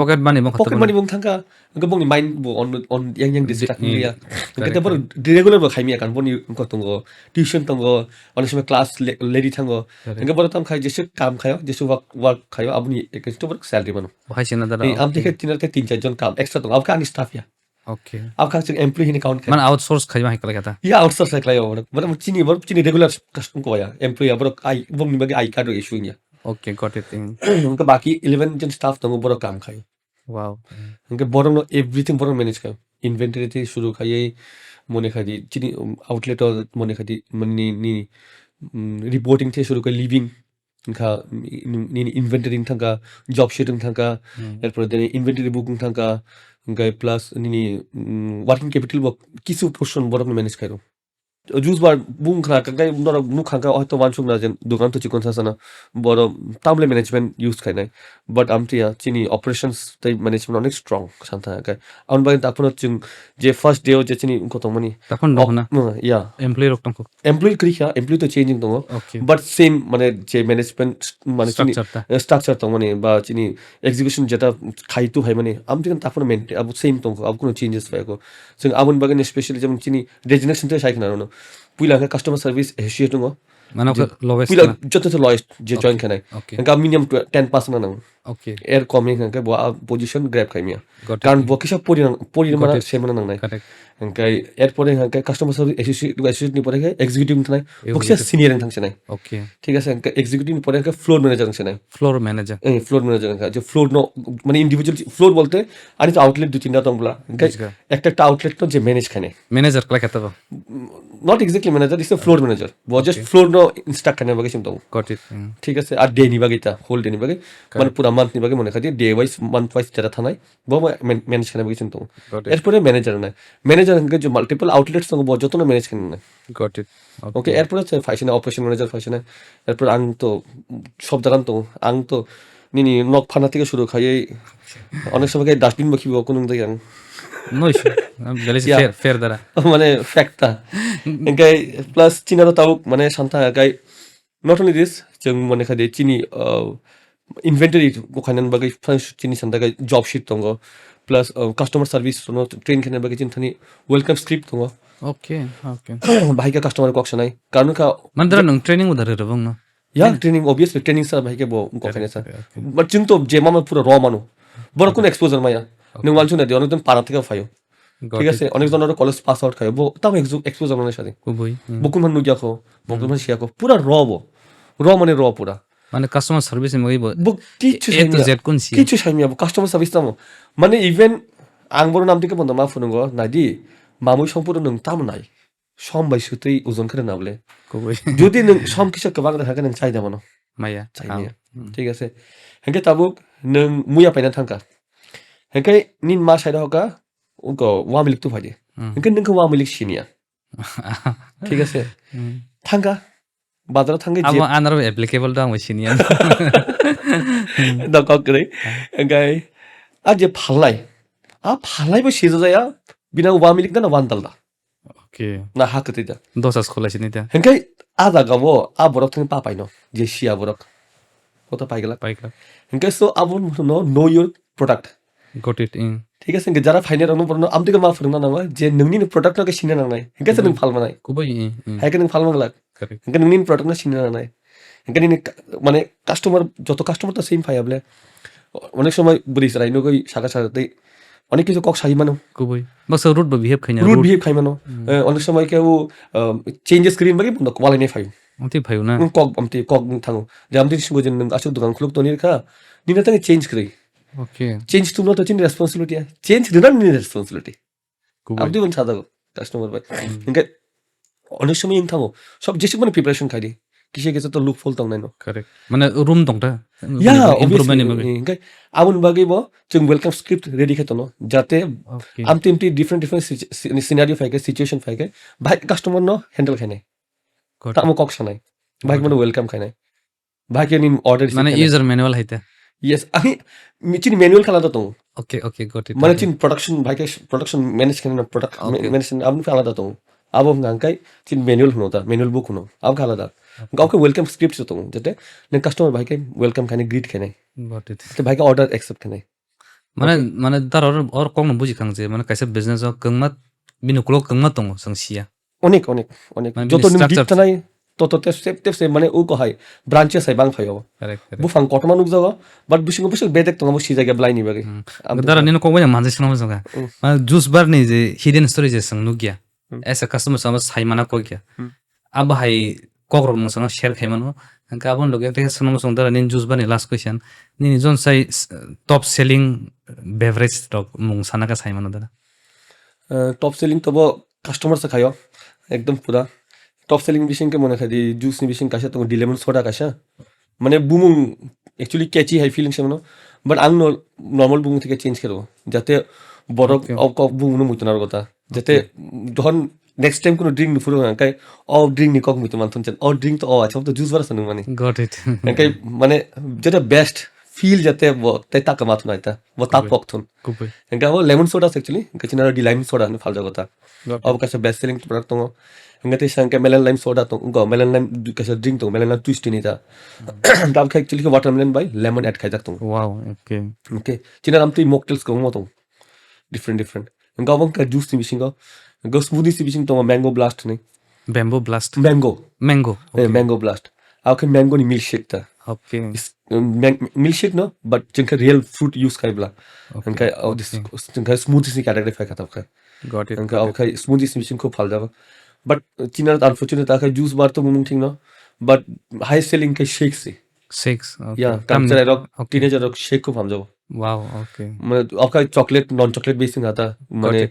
Pocket money mo pocket kata money bung thangka engko bung ni mind bu on yang distract Iya, ya engko correct, te baru regular bo khaimi kan boni engko tongo tuition tongo onek সময় class lady thango Correct. engko boro tam khai jesu kam khayo jesu work khayo abuni eksto bor salary mano Wahai sina tara. ei am dekhe tinar ke 3-4 jon kam extra tongo ab ka ani staff ya Oke. ab ka chung employee ni count Man outsource khai mahai kala kata. ya outsource khai yo boro chini regular custom ko ya employee boro ai bung ni bagi ai card issue nya Oke, got it. engko baki 11 jon staff tongo boro kam khayo Wow. ఇంకా బోరంలో everything బోరం manage కాyo inventory थे शुरू खाई मोने खादी चिनी outlet और मोने khadi money नी reporting थे शुरू कर लिविंग इनका नी inventory thangka job shading thangka एरपर देने इन्वेंटरी बुकिंग थंका इनका प्लस नी वर्किंग कैपिटल वर्क किसी पोर्शन बोरम मैनेज करो जुस बार बुं खा काय नर नु खाका हयतो वानसुक ना जेन दुकान तो चिकन सासना बरो तामले मैनेजमेंट यूज खाइनाय बट आमतिया चिनी ऑपरेशंस तै मैनेजमेंट अनेक स्ट्रॉंग सानथा काय आउन बाय तापन चिं जे फर्स्ट डे जे चिनी कत मनी Takon dong na. या Employee rok tangko. एम्प्लॉय क्रिया एम्प्लॉय तो चेंजिंग दङ Okay. बट सेम माने जे मैनेजमेंट माने चिनी Structure ta. स्ट्राक्चर दङ माने बा चिनी एक्जिक्युसन जेटा खाइतु भाइ माने आमतिगन तापन मेन्टे अब सेम दङ अब कुनो चेन्जेस भएको जों आबुन बागन स्पेशली जेम चिनी डेजिग्नेसन चाहिँ साइक नारनो पुइला कस्टमर सर्भिस एसोसिएट दङ Mana ko lowest पुइला na. जति त लयस्ट जे जॉइन खानाय Okay. हंगा मिनिमम 10% नङ Okay. एर कमिङ हंगा बो पोजिशन ग्रैब खाइमिया Got it. कारण बो किसा पोरि माना सेमना नंनाय Correct. हंगा एर परे हंगा कस्टमर सर्भिस एसोसिएट नि परे एक्जिक्युटिभ थानाय बक्सिया सिनियर थांसनाय Okay. ঠিক আছে এক্সিকিউটিভ পরে ফ্লোর ম্যানেজার আছে না Floor manager. এই ফ্লোর ম্যানেজার যে ফ্লোর নো মানে ইন্ডিভিজুয়াল ফ্লোর বলতে আনি তো আউটলেট দুই তিনটা তোমরা বুঝগা। একটা আউটলেট তো যে ম্যানেজ খানে Manager kala kata ba. Not exactly manager is floor manager বো জাস্ট ফ্লোর নো ইনস্ট্রাক্ট খানে বাকি চিন্তা Got it. ঠিক আছে আর ডে নি বাকিটা হোল ডে নি বাকি মানে পুরা মান্থ নি বাকি মনে khadi day wise month wise যেটা থানায় বো ম্যানেজ খানে বাকি চিন্তা Got it. এরপরে ম্যানেজার নাই ম্যানেজার যে মাল্টিপল আউটলেটস তো বো যত না ম্যানেজ খানে না Got it. ওকে এরপরে হচ্ছে ফাইশনে অপারেশন ম্যানেজার ফাইশনে এরপর আং তো সব জায়গান তো আং তো নিনি নখ ফানা থেকে শুরু খাই অনেক সময় ডাস্টবিন বাকিব কোনো জায়গা No issue. Galis Yeah. fair dara. মানে ফ্যাক্টটা এঙ্কাই প্লাস চিনারও তাও মানে শান্তা গাই নট অনলি দিস जों মানে খাদি চিনি ইনভেন্টরি ওখানে বাকি চিনি শান্তা গাই জব শিট দङ প্লাস কাস্টমার সার্ভিস ট্রেন খানে বাকি চিন্তানি ওয়েলকাম স্ক্রিপ্ট দङ Okay. Okay. ভাইকা কাস্টমার কক্সা নাই কারণ কা Man dara nung training udar rebong no. या ट्रेनिङ अभियसली ट्रेनिङ सर भाइके बो गखाने छ बट जों तो जे मामा पुरा र मानो बरो कुन एक्सपोजर माया नों मानसु ना दे अनेक दिन पारा থেকে फायो Got ঠিক it. আছে অনেক জনের কলেজ পাস আউট খায় বো তাও এক্সপোজার মানে সাথে Kuboy. বকুন মান নুজা খো বকুন মান শিয়া খো পুরা র মানে র পুরা Mana customer service mo ibo. বো কিছু A to Z kun siya. কিছু সাইমিয়া বো কাস্টমার সার্ভিস তামো মানে ইভেন আং বড় নাম থেকে বন্ধ মা ফুনুগো নাইদি মামুই সম্পূর্ণ নং তাম নাই সমবাই সুতই ওজন করে নাবলে Kuboy. যদি নং সম কিছু গোবাং দেখা নং চাই দামানো Maya. চাইনিয়া ঠিক আছে হেंके তাবুক নং মুয়া পাইনা থাঙ্কা হেंके নিন মা সাইডা হকা উনকো ওয়া মিলিক তু ফাইদে হেंके নংকো ওয়া মিলিক সিনিয়া ঠিক আছে থাঙ্কা বাজার থাঙ্গে যে Amo anaro applicable dang mo sinian. দক করে হেंके আ যে ফালাই আ ফালাইবো সেজা যায় বিনা ওয়া মিলিক না ওয়ান দালদা Okay. না হাকতে দা Dosa sekolah sini ta. হেंके আ জাগাবো আ বরক থাঙ্গে পা পাইনো যে শিয়া বরক কত পাইগলা Baiklah. হেंके সো আবুন know your product Got it. ঠিক আছে যারা ফাইনাল রানো পড়নো আমদিকে মা ফরনা নামা যে নংনি প্রোডাক্ট নাকে সিনে নাংনাই হেंके নং ফালমা নাই Kuboy. হেंके নং ফালমা লাগ Correct. হেंके নংনি প্রোডাক্ট না সিনে নাংনাই হেंके নি মানে কাস্টমার যত কাস্টমার তো সেম ফাইবলে অনেক সময় বলিস রাই নগই শাখা শাখাতেই অনেক কিছু কক সাই মানো Kuboy. Baksa rude ba behave khanya. Rude behave খাই মানো অনেক সময় কেউ চেঞ্জেস স্ক্রিন বাকি বন্ধ কোয়ালাই নাই ফাই Unti bhayo na. কক আমতি কক থাঙ্গো যে আমতি সিঙ্গো যে নং আসল দোকান খুলুক তো নির খা নিনা তাকে চেঞ্জ করি Okay. চেঞ্জ তোমরা তো চিনি রেসপন্সিবিলিটি চেঞ্জ দিনা নি রেসপন্সিবিলিটি Kuboy. আপনি কোন সাদা কাস্টমার ভাই ইনকা অনেক সময় ইন থামো সব যেসব মানে প্রিপারেশন খাই किसे किसे तो लुक फुल तंग नायनो correct mana room dong ta या improvement obviously ni bagi इंगाय आमुन बागै बो जों वेलकाम स्क्रिप्ट रेडी खायतनो जाते okay आम टीम डिफरेंट सिनारियो फायके सिचुएशन फायके भाई कस्टमर नो हैंडल खायनाय got तामो it कक सानाय भाई got मनो it वेलकाम खायनाय भाई के निन order receive mana खायनाय user manual haita yes आही मिचिन मैनुअल खालादा तो okay okay got it माने got it चिन प्रोडक्शन भाई के प्रोडक्शन मैनेज खायना प्रोडक्ट okay मैनेज आमन खालादा तो अब हम गांकाय चिन मैनुअल होता मैनुअल बुक होनो अब खालादा गांव के वेलकम स्क्रिप्ट तो जते ने कस्टमर भाई के वेलकम खाने ग्रीट खाने got it ते भाई का ऑर्डर एक्सेप्ट खाने mana mana dar or kong no buji kang je mana kaisa business o kengmat binukulo kengmat tongo sangsia অনেক অনেক অনেক মানে যত নি structure ডিপ নাই তত তে মানে ও কহাই ব্রাঞ্চেস হাই বাং ফাইও correct correct বুফাং কটমান উক জাগা বাট বিসিং বিসিং বেদেক তো সি জায়গা ব্লাইনি বাগে dara nino kong banya manjai sanam sanga mana juice bar ni je hidden story je sang nugya as a customer sama sai mana ko kya ab hai kokro mo sanga share khai mano ka abon loge te sanam song dara nin juice bar ni last question ni jon sai top selling beverage stock mung sana ka sai mano dara top selling তব customer সে খাইও একদম পুরা top selling বিসিং কে মনে khadi juice নি বিসিং কাশা তো ডিলেমন soda কাশা মানে বুমুং একচুয়ালি ক্যাচি হাই ফিলিং সেমনো বাট আং নর্মাল বুমুং থেকে চেঞ্জ করব যাতে বড় অক বুমুং মুইতো নার কথা যাতে যখন নেক্সট টাইম কোনো ড্রিঙ্ক নুফুরো কাই অ ড্রিঙ্ক নি কক মুইতো মানথন চেন অ ড্রিঙ্ক তো অ আছে তো জুস বারছ মানে got it কাই মানে যেটা বেস্ট ফিল যাতে তাই তাকা মাথন আইতা তাপ পকথন kupai Enggak, oh lemon soda actually. Enggak cina di lime soda nih falda kota. got Oh kasih best selling produk tuh. Enggak tuh sangka melon lime soda tuh. Enggak melon lime kasih drink tuh. Melon lime twist ini ta. Tapi kayak actually ke watermelon by lemon add kayak tuh. wow okay Oke. Cina ram tuh mocktails kau mau tuh. Different. Enggak bang kayak juice nih bising kau. Enggak smoothie sih bising tuh mango blast nih. bamboo blast Mango. mango Mango blast. Aku kan mango nih milkshake ta. okay Milkshake no, but jengka real fruit use kayak bela. Okay, Enggak oh this jengka smoothies nih category kayak kata kayak. got it Enggak okay smoothies nih bising kau falda. But Cina unfortunate tak kayak juice bar tuh mungkin ting no. But high selling kayak shake sih. six okay Ya, kanser erok teenager erok shake ko paham jabo. wow okay মানে आपका chocolate non chocolate base नहीं आता माने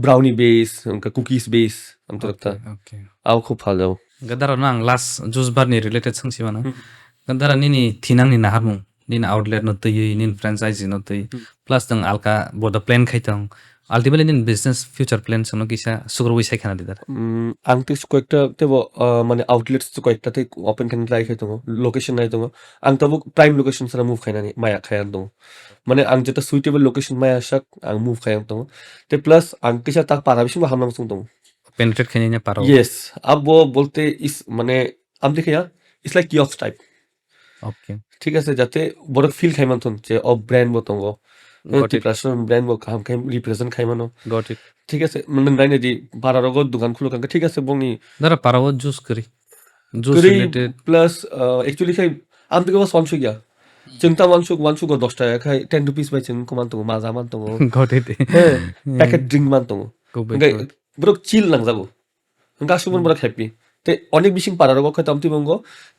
brownie base उनका cookies base हम तो लगता okay आओ खूब फाल जाओ gadara no ang last juice bar ni related sangsi mana gadara ni thinang ni naharmung nin outlet no tui nin franchise no tui plus tang alka boda plan khaitang ultimately nin business future plan sono kisa sugar wi sai khana didar ang tis কয়েকটা তেব মানে outlets তো কয়েকটা তে open খান try খাইতো location নাই তো আং তব প্রাইম লোকেশন সারা মুভ খাইনানি মায়া খায়ান তো মানে আং যেটা সুইটেবল লোকেশন মায়া শাক আং মুভ খায়ান তো তে প্লাস আং কিসা তাক পারা বিশ হামনাম সুং তো penetrate khani ne paro yes अब वो बोलते इस माने हम देखे यार it's like kiosk type okay ঠিক আছে যাতে বড় ফিল খাই মানতন যে অ ব্র্যান্ড বতঙ্গ Got it. রিপ্রেজেন্ট ব্র্যান্ড বক কাম খাই রিপ্রেজেন্ট খাই মানো got it ঠিক আছে মানে নাইনে দি বারার রগত দোকান খুলো কাঙ্কা ঠিক আছে বংনি dara paro juice kari juice করি related প্লাস অ্যাকচুয়ালি খাই আম থেকে বাস ওয়ানশো গিয়া চিন্তা ওয়ানশো গো 10 টাকা খাই 10 রুপিস বাই চিন কো মানতো মাজা মানতো got it হ্যাঁ প্যাকেট ড্রিঙ্ক মানতো kubai গাই বড় চিল নাং যাবো গাসুমন বড় হ্যাপি তে অনেক বেশি পারার রগত খাইতাম তুই বঙ্গ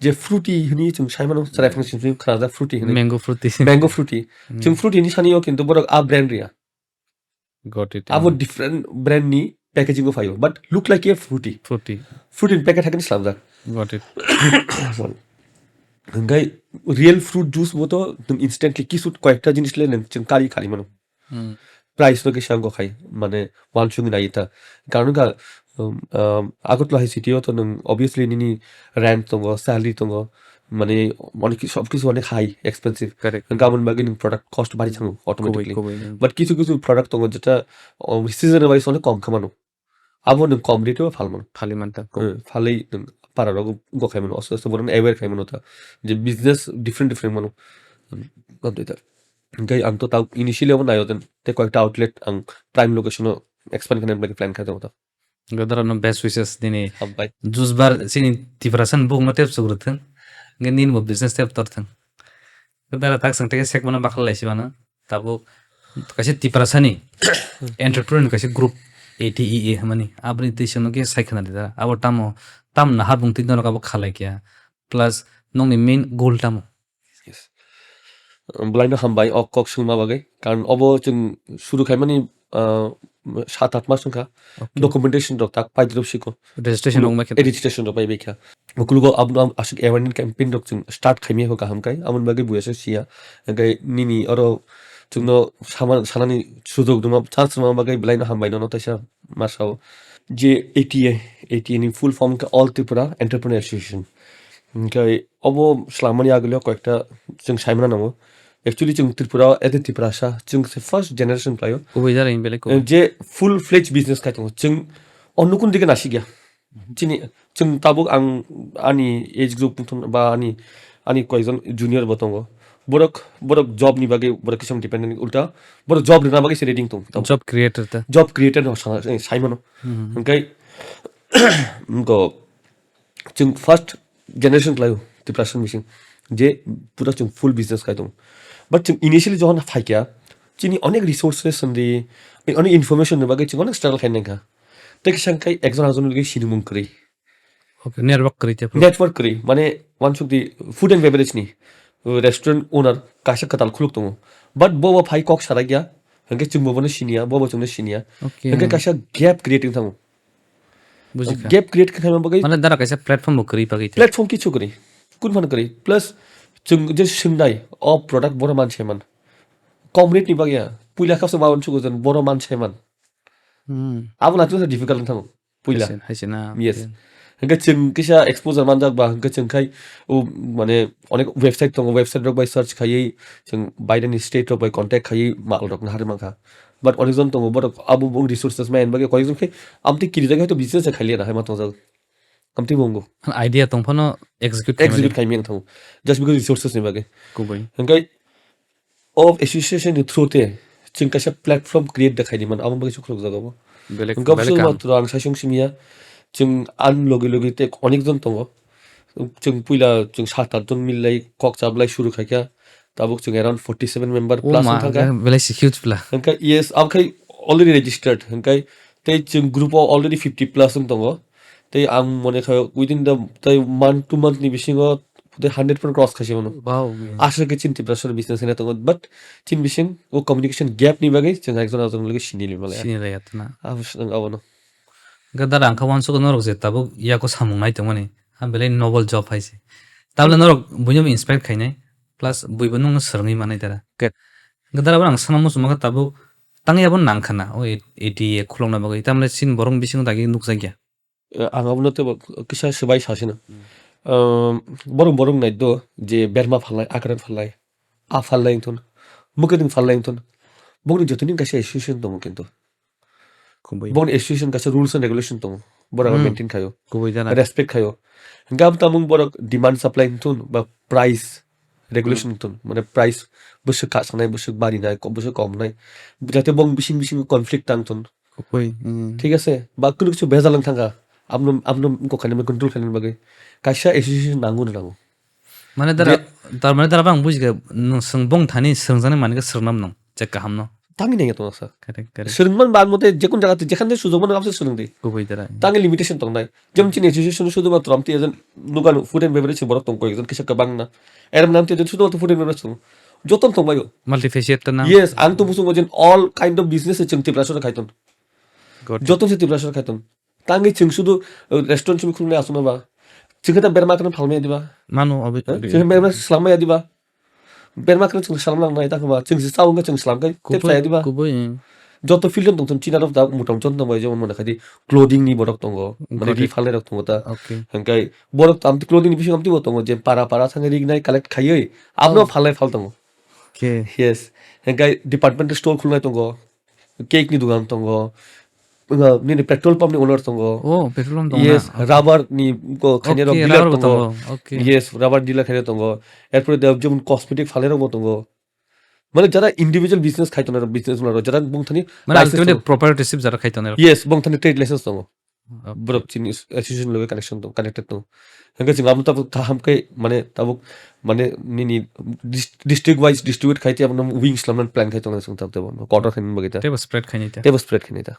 যে ফ্রুটি হনি চুং সাইমানো সারাফিং সিন খাজা ফ্রুটি হনি mango fruity ম্যাঙ্গো ফ্রুটি চুং ফ্রুটি নি সানিও কিন্তু বড় আ ব্র্যান্ড রিয়া got it আবো ডিফারেন্ট ব্র্যান্ড নি প্যাকেজিং ও ফাইও but look like a Frooti fruity Frooti packet থাকে ইসলাম যা got it গাই রিয়েল ফ্রুট জুস মতো তুমি ইনস্ট্যান্টলি কিছু কয়েকটা জিনিস লেন চুং কারি খালি মানো প্রাইস লোকে সাঙ্গ খাই মানে ওয়ান সুঙ্গি নাই এটা কারণ কা আগত লাই সিটিও তো নং অবভিয়াসলি নিনি রেন্ট তো স্যালারি তো মানে অনেক সবকিছু অনেক হাই এক্সপেন্সিভ correct গামন বাগিং প্রোডাক্ট কস্ট বাড়ি থাকো kubai অটোমেটিকলি kubai বাট কিছু কিছু প্রোডাক্ট তো যেটা সিজনে ওয়াইজ অনেক কম খামানো আবো নং কম রেটেও ফাল মানো phali manta ফালেই পারার গো খাই মানো অস্তে অস্তে বলেন এওয়ার খাই মানো তা যে বিজনেস ডিফারেন্ট মানো গদ্দাইতার গাই আং তো তাও ইনিশিয়ালি আমার নাইও তে কয়েকটা আউটলেট আং প্রাইম লোকেশনও এক্সপ্যান্ড খানে বাকি প্ল্যান খাইতে মতো gadara no best wishes dini হাব্বাই juice bar sini tiparasan bung no tep sugruteng nin mo business tep torteng gadara tak sang tege sek mana bakal laisi bana tabo kasi tiparasani entrepreneur kasi group ATEA hamani abri tishano ke saikana dida abo tam na har bung tin no kabo khalai kya plus nong ni main goal tamo blind হামবাই কক সুলমা বাগে কারণ of जों শুরু খাই মানে 7-8 মাস সংখ্যা ডকুমেন্টেশন রক তাক পাইদ্রব শিখো registration ong ma রেজিস্ট্রেশন রক পাই বেখা Mukulugo abno asik awareness campaign rok chung start khaimi ho kaham kai amon bagi buyasa sia enkai nini oro chungno sanani sujog duma chance ma bagai blaino hambaino no taisa masao je ATA ni full form ka All Tripura Entrepreneur Association enkai obo slamani aglo koekta chung saimana namo actually chung Tripura Tripura sa chung first generation playo Kubai jara in belek je full fledged business kai chung onnukun dike nasigya chini chung tabuk ang ani age group ba ani koijon junior botongo borok job ni bage borok kisam dependent ulta borok job na bage reading tum job creator ta job creator no saimono kai ko chung first generation layo depression missing je pura chung full business kai tum but chung initially যখন ফাইকা চিনি অনেক resources সন্দি অনেক information বাগে chung অনেক struggle খাইনে কা তেকে সংখ্যায় একজন আরেকজন লগে সিনেমুং করি okay network kari ta network करी माने one such the food and beverage नी रेस्टोरेंट ओनर काशा कताल खुलुक तुम बट बो फाइ कॉक सारा गया हंके चुम बो सिनिया बो चुम सिनिया okay हंके काशा गैप क्रिएटिंग था buji ka गैप क्रिएट खाइ बगे mane dara kaisa platform bo kari pagi ta platform किछु करी कुन फन करी प्लस चुम जे सिंनाय अ प्रोडक्ट बरो मान्छे मन कमरेट नि बगे पुइला खास मावन छुको जन बरो मान्छे मन अब ना तो डिफिकल्ट था पुइला haisina Yes. Hingga ching kisha exposure manjak ba hingga ching khai o mane onek website tongo website rok by search khai ching Biden state rok by contact khai mal rok na har mangkha but horizon tongo but abu bong resources man bage horizon khai amti kiri jaga to business khai na hai ma tongo amti bongo idea tong phono execute execute khai meng tongo just because resources ni bage kubai hingga of association ni through te ching kasha platform create da khai ni man amon bage chukrok jaga bo belek hingga belek ma kam turang saisung simia ching an logi te onek jon tongo ching puila ching 7-8 jon millai kok chablai shuru khaika tabuk ching around 47 member oh plus ma thaka belek huge pla hanka yes ab khai already registered hankai te ching group of already 50 plus tongo te ang mone khayo within the month to month ni bisingo the 100% cross khasi mono wow asha ke chin tipra sor business ena tongo but chin bising o communication gap ni bagai ching ekjon ekjon logi sinili mala sini la yatna avus abono gadar angka wan so norok je tabuk ya ko samung nai tongani ham belai novel job haise tabla norok bunyam inspire khainai plus buibo nung serni manai dara Ket. gadar abang sanam musuma tabuk tangi abon nangkhana o eti khulongna bagai tamle sin borong bising dagi nukjagya आंगावनो तो किसा सबाय सासेनो बरं नाय दो जे बेरमा फालनाय आकरान फालनाय आ फालनाय थन मुकेदिं फालनाय थन बगनि जतनि कासे association दङ किन्तु kubai बगनि एसोसिएशन कासे रुल्स एन्ड रेगुलेशन दङ बरं मेंटेन खायो kubai jana रेस्पेक्ट खायो गाब तामुं बरं डिमान्ड सप्लाइ थन बा प्राइस रेगुलेशन थन माने प्राइस बसु खासनाय बसु बारिनाय बसु कमनाय जाते बं बिसिं बिसिं कनफ्लिक्ट तां थन kubai ঠিক আছে বা কোনো কিছু বেজালাং থাকা আপনি আপনি কখানে কন্ট্রোল খালি বাগে কাইসা এসোসিয়েশন নাঙ্গু না নাঙ্গু mane dara tar mane dara bang bujiga sengbong thani sengjane mane ka sernam nang je kaham no তাঙ্গি নেই তো স্যার kare সুরমান বাদ মতে যে কোন জায়গাতে যেখানে সুযোগ মানে আপনি সুযোগ দিই kubai dara তাঙ্গি লিমিটেশন তো নাই যেমন চিনি এসোসিয়েশন শুধুমাত্র আমি এজন নুগান ফুড এন্ড বেভারেজ বড় তঙ্ক একজন কিসা কাবাং না এরম নাম তে শুধুমাত্র ফুড এন্ড বেভারেজ যতন তঙ্গাইও multifaceted na ইয়েস আং তো বুঝুম যে অল কাইন্ড অফ বিজনেস এ চিংতি প্লাসর খাইতন got যতন সে প্লাসর খাইতন তাঙ্গি চিং শুধু রেস্টুরেন্ট তুমি খুললে আসুন বা চিংটা বেরমা কেন ফালমে দিবা manu abi चिं बेरमा स्लामबाय दिबा बेरमा खन चिं स्लाम लांनाय ताखबा चिं साउंगा चिं स्लामगाय तेप्साय दिबा kubai जत फिल्म दंथन चिना रफ दा मुटाम जन दंबाय जेमन मन खादि क्लोथिंग नि बरक दंगो माने रि फालनाय रक दंगो ता okay हंकाय बरक तामति क्लोथिंग नि बिसिंग आमति बतंगो जे पारा पारा थांगे रिगनाय कलेक्ट खायै आपनो फालनाय फाल दंगो okay यस हंकाय डिपार्टमेंटल स्टोर खुलनाय दंगो केक नि दुकान दंगो नि पेट्रोल पंप नि ओनर दंगो oh petrolum dong yes rubber नि को खाने रक okay डीलर rubber दंगो tongo okay yes rubber dealer খাইতে তঙ্গ এরপরে যেমন কসমেটিক ফালেরও মতঙ্গ মানে যারা ইন্ডিভিজুয়াল বিজনেস খাইতো না বিজনেস গুলো যারা বংথানি mane ultimately proprietorship jara khaitone yes বংথানি ট্রেড লাইসেন্স তঙ্গ বরক চিনি অ্যাসোসিয়েশন লগে কানেকশন তো কানেক্টেড তো হঙ্গে চিং আমু তাবুক তাহামকে মানে তাবুক মানে নিনি ডিস্ট্রিক্ট ওয়াইজ ডিস্ট্রিবিউট খাইতে আপন উইংস লামন প্ল্যান খাইতো না চিং তাবতে বন কোয়ার্টার খাইন বগিতা table spread khainita table spread খাইনিতা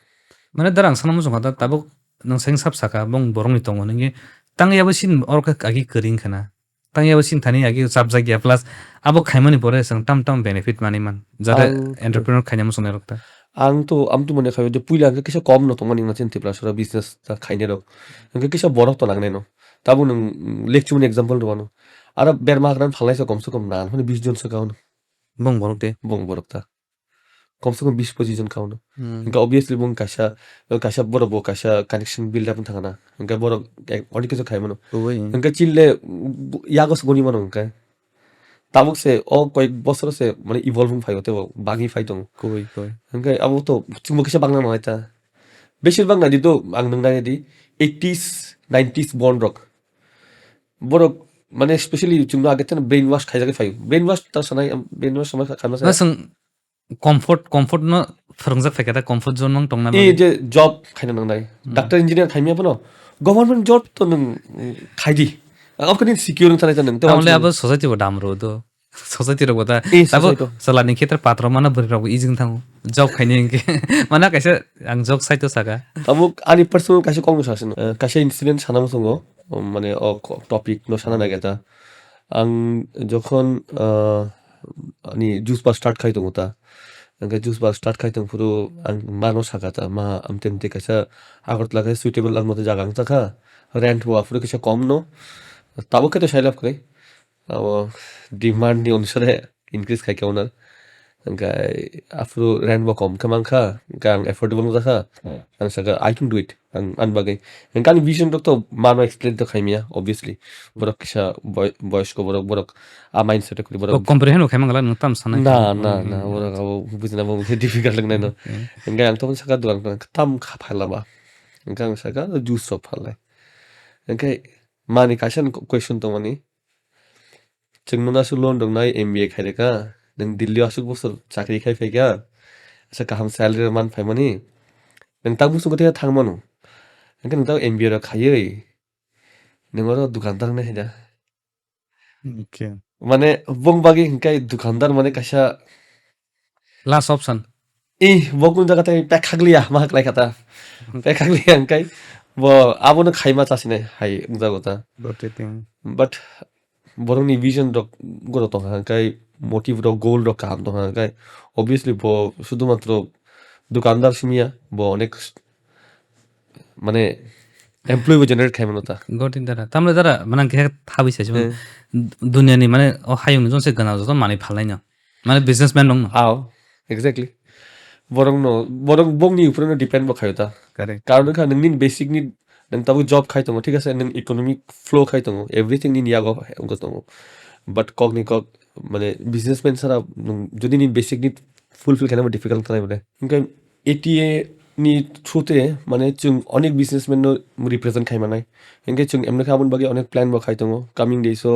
mane darang sanam musung hada tabuk nang seng sap saka bong borong ni tongo ningi tangi abo sin orka agi kering khana tangi abo sin thani agi sabja gya plus abo khaimani pore sang tam benefit mani man jara entrepreneur khanya musung erokta आं तो मने खायो जे पुइला के किसा कम न तंग नि न चिन्ति प्लास र बिजनेस ता खाइने रक हंगे किसा बरक त लाग्ने न তাবো নों लेक्चुमनि एग्जांपल दबानो आरो बेरमाग्रान फालायसा कमसे कम ना माने 20 जनसो गावनो bong borok de बंग बरकता कमसे कम 20-25 जन गावनो Hmm. इनका obviously बंग काशा बरक बो काशा कनेक्शन बिल्ड अप थाङाना इनका बरक अनेक किसु खायमनो Uy, इनका चिल्ले यागस गनि मानो इनका ताबुक से कয়েক বছর से माने इभल्विंग फाइ होते बागी फाइ दं koi. इनका अब तो चिंबो किसा बांगना नङाइता बेसिरभाग नायदिथ' आं नों नायदि 80s 90s बर्न रक बरक माने स्पेशली जोंनो आगेतन ब्रेन वाश खाइजागे फायो ब्रेन वाश ता सानाय ब्रेन वाश sama खाना Na साया sing comfort no फोरोंजाक फायखाता comfort zone nang tongna ए bagi. जे जब खाइना नंनाय डाक्टर इंजिनियर खाइमिया पनो गभर्नमेंट जब तो नों खाइदि अब कनि सिक्योर नों थानाय नों Tamle abo society bo damro do. Society ro bota. A Tabo society salani खेत्र पात्र mana bari ro izing thang. Job खाइने इनके mana kaisa ang job site to saga. अब आनि पर्सनल कासे कम सासन कासे इन्सिडेंट सानाम संगो माने टपिक न साना नागेता आं जखन अनि जुस बा स्टार्ट खाइ दंता अंका जुस बा स्टार्ट खाइ दं पुरो आं मानो सागाता मा आमतेमते कासा आगरतला का सुइटेबल आं मते जागा तखा रेंट हुआ पुरो कासा कम नो ताबो के तो साइलअप करे अब डिमांड नि अनुसार इनक्रीज खाइ के ओनर अंका आफ्रो रेंट बा कम कमांखा अंका आं एफोर्डेबल जाखा आं saga I can do it आं अनबागै अंका नि विजन तो मानो एक्सप्लेन तो खाइमिया ऑब्वियसली बरक किसा बॉयस को बरक आ माइंडसेट को बरक Bo comprehend khai mangala nang tam sanai. ना बरक अब बुझना बो मुझे डिफिकल्ट लगना न अंका आं तो सागा दुआं तम खा फालाबा अंका आं सागा जूस सब फालाय अंका मानि कासन क्वेश्चन तो मानि जोंनो नासु लोन दंनाय एमबीए खाइरेका नों दिल्ली आसु बोसोर चाकरि खाइ फैगा एसे गाहाम सैलरी मान फाइमानि नों ता बुसु गथे थांमानो ओंखाय नों ता एमबीए रा खायै नों आरो दुकानदार ने हैदा Okay. माने बंबागि हिंकाय दुकानदार माने कासा Last option. इ बकुन जगह ते पेखाग्लिया मा खालाय खाता पेखाग्लिया हिंकाय ब आबोनो खाइमा चासिने हाय जागोता Got it. बाट बरंनि विजन रक गरो तो हांकाय मोटिव रक गोल रक काम तो हांकाय ऑब्वियसली ब শুধুমাত্র दुकानदार सिमिया ब अनेक माने एमप्लॉय बो जनरेट खाइमानो ता Got it dara. Tamle dara manang khe thabi sai dunia ni mane o hayung jonse gana jo mani phalai na. Mane businessman dong. आओ एक्जेक्टली बरं बंनि उपुरनो डिपेंड बो खायोता Correct. कारण खा नोंनि बेसिक नि नों ताबो जॉब खाइ दङ ठीक আছে नों इकोनॉमिक फ्लो खाइ दङ एवरीथिंग नि यागो अंगो दङ बट कॉग्निकॉग माने बिजनेसमैन सारा जुदि नि बेसिक नि फुलफिल खालामनो डिफिकाल्ट खालाय माने ओंखाय एटीए नि थ्रुते माने जों अनेक बिजनेसमैन नो रिप्रेजेंट खाइमानाय ओंखाय जों एमनो खाबन बागे अनेक प्लान बो खाइ दङ कमिंग डेसो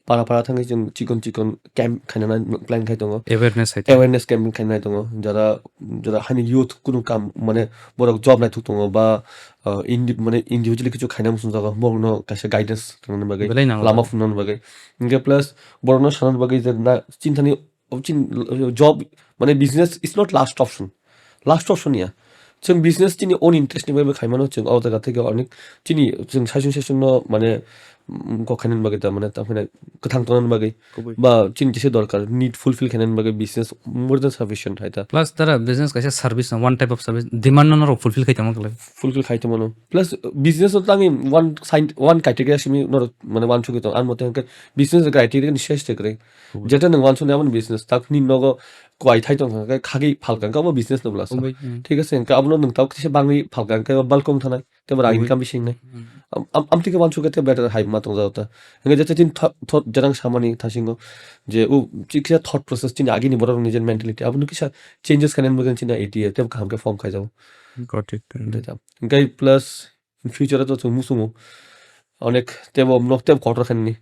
पारा पारा थाङै जों चिकन कैम्प खाइना प्लान खाइ दङ Awareness hai. awareness campaign खाइनाय दङ जरा हानि youth कुनु काम माने बरक जॉब नाय थुक दङ बा माने इंडिविजुअली किछु खाइना मुसुन जागा बरनो कासे गाइडेंस थांनो बागै Belai nang लामा फुननो बागै इनके प्लस बरनो साननो बागै जेना चिन्तानि जॉब माने business is not last option या जों बिजनेस तिनि ओन इंटरेस्ट नि बागै खाइमानो जों आव जागा थेगे अनेक तिनि जों साइसन न माने गखाइनन बागै ता माने ताफिना कथां तनन बागै बा चिन जेसे दरकार नीड फुलफिल खाइनन बागै बिजनेस मोर देन सफिशिएंट हाइता Plus dara business kaisa service na one type of service demand no fulfill khai tamo kala. Fulfill खाइतो मनो प्लस बिजनेस तो तांगी वन क्राइटेरिया सिमी नर माने वन छुके तो आन मते हंके बिजनेस क्राइटेरिया नि शेष तेकरे जेटा नंग वन छुने आमन बिजनेस ताक नि नगो क्वाइ थाइ तो हंके खागि फालकां का बिजनेस न ब्लास ठीक है सेन का अब नंग ताक किसे बांगि फालकां का बल्कम थानाय ते बरा इनकम बिसिंग नै am tika wan chuke te better hype ma tong jauta henge jete tin thought jarang samani thasingo je u chiksa thought process tin agi ni borok nijer mentality abunu kisa changes kanen mugen china ATA te kam ke form khai jau Got it. deta gai plus in future to chung musumu onek te bo nok te quarter khanni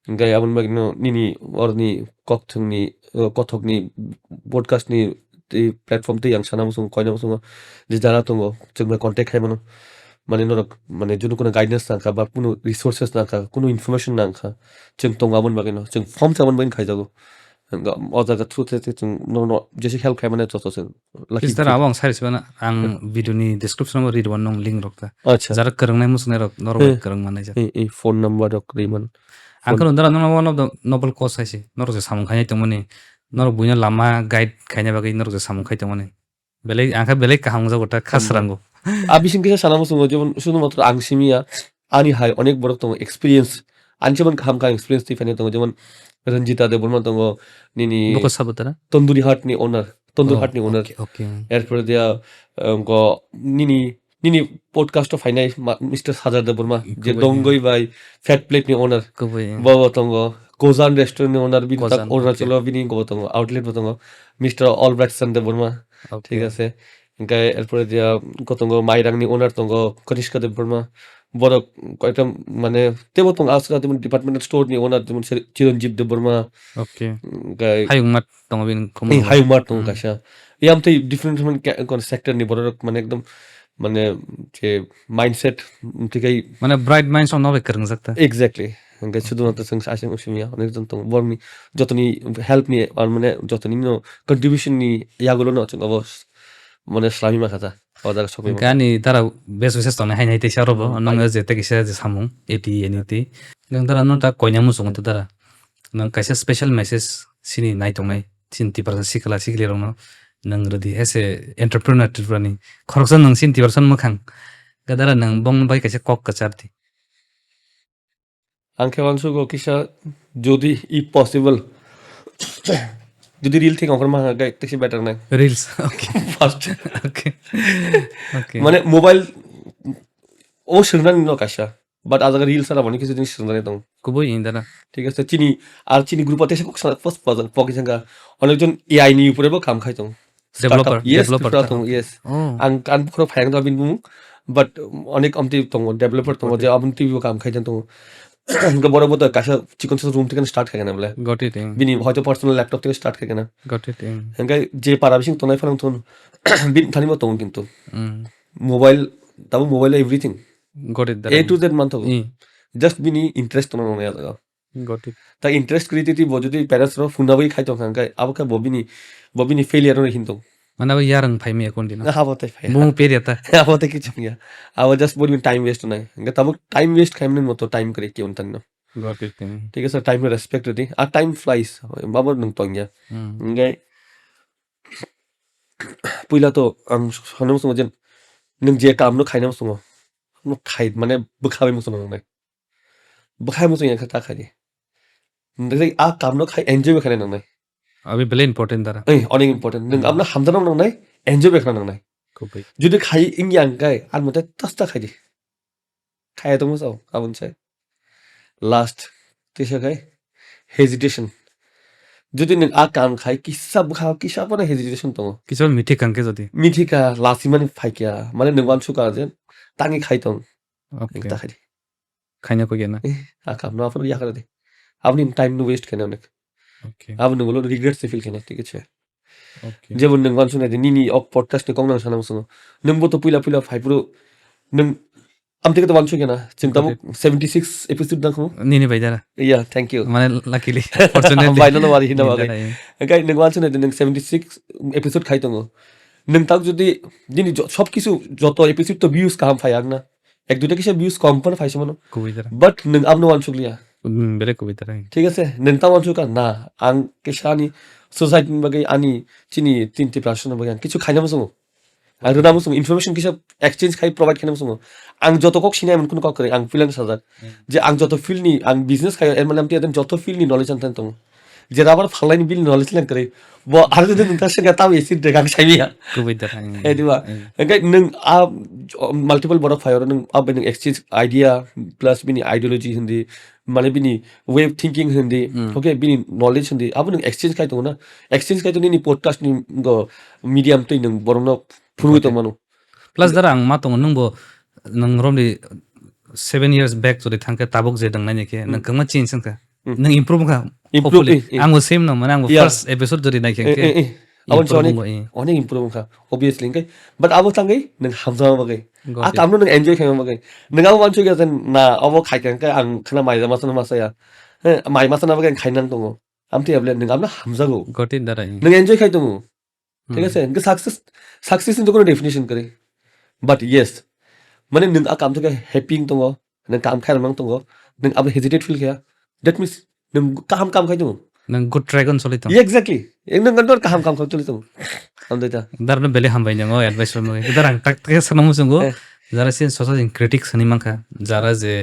gai abun magno nini orni kok thungni kothok ni podcast ni te platform te yang sana musung koina musung je jara tongo chungma contact khai mano माने नरक माने जुनु कुनो guidance नांखा बा कुनो resources नांखा कुनो information नांखा जों तंगाबन बागैनो जों firm साबन बाइन खाइजागो अजागा through थे जों न जेसे हेल्प खाइमाने तो जों लाखि Is dara abang sai sibana ang video ni description mo read one nong link rokta. अच्छा Jara kereng nai musne rok nor kereng manai ja. ए फोन नंबर रक रिमन Angkal undara no one of the noble cause sai si. Nor se samung khai tongoni. Nor buina lama guide khaina bagai nor se samung khai tongoni. Belai angka belai kahang ja gota khasrango. 아비신 그냥 사나무 쓴 거죠. 수는 마त्र 앙심이야. ani hai onek borok tongo experience ani jeman kaham kaham experience ti fane tongo jeman Ranjita Deborma tongo nini Buko sabutara. Tandoori Hut ni owner Tandoor Oh, Hut ni owner okay. এরপরে দিয়া go nini podcast of finai Mr. Sajar Deborma je Kubai, dongoi by Fat Plate ni owner Kubai. bawa tongo Kozan restaurant ni owner bin tak Kozan, owner okay. cholo bini go tongo outlet tongo Mr. Albrightson Deborma ঠিক Okay. আছে গায়ে এরপরে দিয়া কতঙ্গ মাইরাং নি ওনার তঙ্গ কনিষ্কা দেববর্মা বড় কয়েকটা মানে তেমন তঙ্গ আসরা তেমন ডিপার্টমেন্টাল স্টোর নি ওনার যেমন চিরঞ্জীব দেববর্মা Okay. গায়ে Hayung mat tong bin এই kumu. হাইমার তঙ্গ কাশা ইয়াম তো ডিফারেন্ট মানে সেক্টর নি বড় মানে একদম মানে যে মাইন্ডসেট থেকেই Mana bright minds on nobe kereng zakta. Exactly গায়ে শুধুমাত্র সঙ্গে আসে মুসমিয়া অনেকজন তো বর্মি যতনি হেল্প নিয়ে আর মানে যতনি কন্ট্রিবিউশন নি ইয়াগুলো না অবশ্য মানে ইসলামী মাখাতা অদার সকল Kani tara bes beses tong hai nai te sharobo nong je te kisa je samung eti eniti. Nang tara no ta koinya musung tu tara. Nang kaisa special message sini nai tong nai. Sinti person sikala sikli rong no. Nang rodi ese entrepreneur tu rani. Khoroksan nang sinti person mukhang. Kadara nang bong bai kaisa kok kacharti. আঙ্কে অংশ কিসা যদি ই possible যদি reel থেকে অঙ্কর মাহা গাই তেসি better নাই Reels. Okay. First Okay. Okay. মানে mobile ও শুনরানি ন কাশা but আজ reel সারা অনেক কিছু জিনিস শুনরানি তো Kuboy indara. ঠিক আছে চিনি আর চিনি গ্রুপতে এসে ফার্স্ট পাজন পকি জাঙ্গা অনেকজন এআই নি উপরে কাম খাইতো Developer তো ইয়েস Oh. আং কান খর ফায়াং তো বিন বুম বাট অনেক আমতি তো ডেভেলপার তো যে আপনি টিভি কাম খাইতেন তো বড় বড় কাশা চিকন রুম থেকে স্টার্ট খাই না বলে Got it. বিনি হয়তো পার্সোনাল ল্যাপটপ থেকে স্টার্ট খাই না Got it. হ্যাঁ যে পারাবিসিং তোনাই ফেলাম তখন বিন থানিব তখন কিন্তু Mm. মোবাইল তাও mobile everything Got it. A to Z মানতো Mm. জাস্ট বিনি ইন্টারেস্ট তোনা নয় জায়গা Got it. তা ইন্টারেস্ট করিতে যদি প্যারেন্টস র ফুনাবই খাইতো খাঙ্কাই আবকা ববিনি ফেলিয়ার র হিনতো Mana ba yarang phai me kon dina. হাবতে ফাই Mu periata. হাবতে কিছু মিয়া আবার জাস্ট বলবি টাইম ওয়েস্ট নাই তাবক টাইম ওয়েস্ট খাইমনের মতো টাইম করে কি উনতান না Got it. ঠিক আছে টাইম রেসপেক্ট দি আর টাইম ফ্লাইস বাবর নং তংয়া Mm. ngay puila to ang hanam sungo jen nung je kam no khainam sungo no khai mane bukhabe mo sungo nai bukhabe mo sungo khata khai ndai a kam no khai enjoy be khane nang nai Abi bele important dara. ei onek important nung amna hamdanam nang nai enjoy be khane nang nai Kuboy. jodi khai ingyang kai an mote tasta khai di khai to mo sao abun chai last tisha kai hesitation যদি নং আ কাম খাই কিসা বুখাও কিসা পরে hesitation তো Kisol mithi kanke jodi. মিঠিকা lassi মানে ফাইকিয়া মানে নগান সুকা যে তাঙ্গি খাইতং Okay. তা খাই Khanya ko gena. আ কাম না আপনি ইয়া করে দে আপনি টাইম নো ওয়েস্ট কেন অনেক Okay. আপনি বলো রিগ্রেট সে ফিল কেন ঠিক আছে Okay. যেমন নগান শুনে যে নিনি অফ পডকাস্ট নে কংনা সানাম শুনো নংবো তো পুইলা পুইলা ফাইপুরো নং আম থেকে তো বানছো কেনা চিন্তা 76 এপিসোড দেখো Nini bai dara. ইয়া thank you Mana luckily. Fortunately. বাইলো না বাড়ি হিনা বাগে Nindara, eh. গাই নং বানছো না নং 76 এপিসোড খাইতং নং তাক যদি যিনি সব কিছু যত এপিসোড তো ভিউজ কাম ফায়াক না এক দুটা কিসে ভিউজ কম পরে ফাইছে মনো Kuboy dara. বাট নং আমনো ওয়ানসুকলিয়া Bele kuboy dara. ঠিক আছে নং তা ওয়ানসুকা না আং কেশানি সোসাইটি বাগে আনি চিনি তিনটি প্রাশন বাগে কিছু খাইনা মসং আর রুনা মসং ইনফরমেশন কিসব এক্সচেঞ্জ খাই প্রোভাইড খাইনা মসং আং যত কক সিনা এমন কোন কক করে আং ফিলাং সাজার যে আং যত ফিল নি আং বিজনেস খাই এর মানে আমি যত ফিল নি নলেজ আনতেন তো যে আবার ফালাইনি বিল নলেজ লেন করে ব আর যদি তার সঙ্গে তাও AC দেখাং সাইমিয়া Kuboy dara. Ediwa. Engkau neng multiple borok fire neng neng exchange idea plus bini ideology hindi, mana bini way of thinking hindi, okay bini knowledge hindi. Apa neng exchange kaya tu na? Exchange kaya tu ni podcast ni go medium tu neng borong na puru itu manu. Plus dara ang matong nungbo nang romli 7 years back jodi thangke tabok je dang nai ke nang kama change ka. Nang improve ka. Improve, Hopefully. Ang same no mana ang Yeah. first episode jodi nai ke. Awan so Improve mo, eh. onek improve ka. Obviously engkau. But abo tangai neng hamza bagai. Got Ah kamu neng enjoy kaya bagai. Neng abo wancu kaya ten na abo kai kan kaya ang kena mai masana masaya. Mai masana bagai kai nang tungo. Amti able neng amna hamza go. Got it dara. नंग enjoy खाई तुम ठीक है इनका success in तो कोनो definition करे but yes माने नंग आ काम तो के हैप्पीइंग तुम नंग काम खाय रमंग तुम नंग अब हेजिटेट फील किया दैट मींस नंग काम खाई तुम Nang good dragon solito. Exactly एक नंग गंदर काम खाई तुम हम देता Dara no bele hambay nyango advice mo. Dara ang tak tak sa namo sungo. যারা সিন সসাজিং ক্রিটিক্স হানি মাंखा যারা যে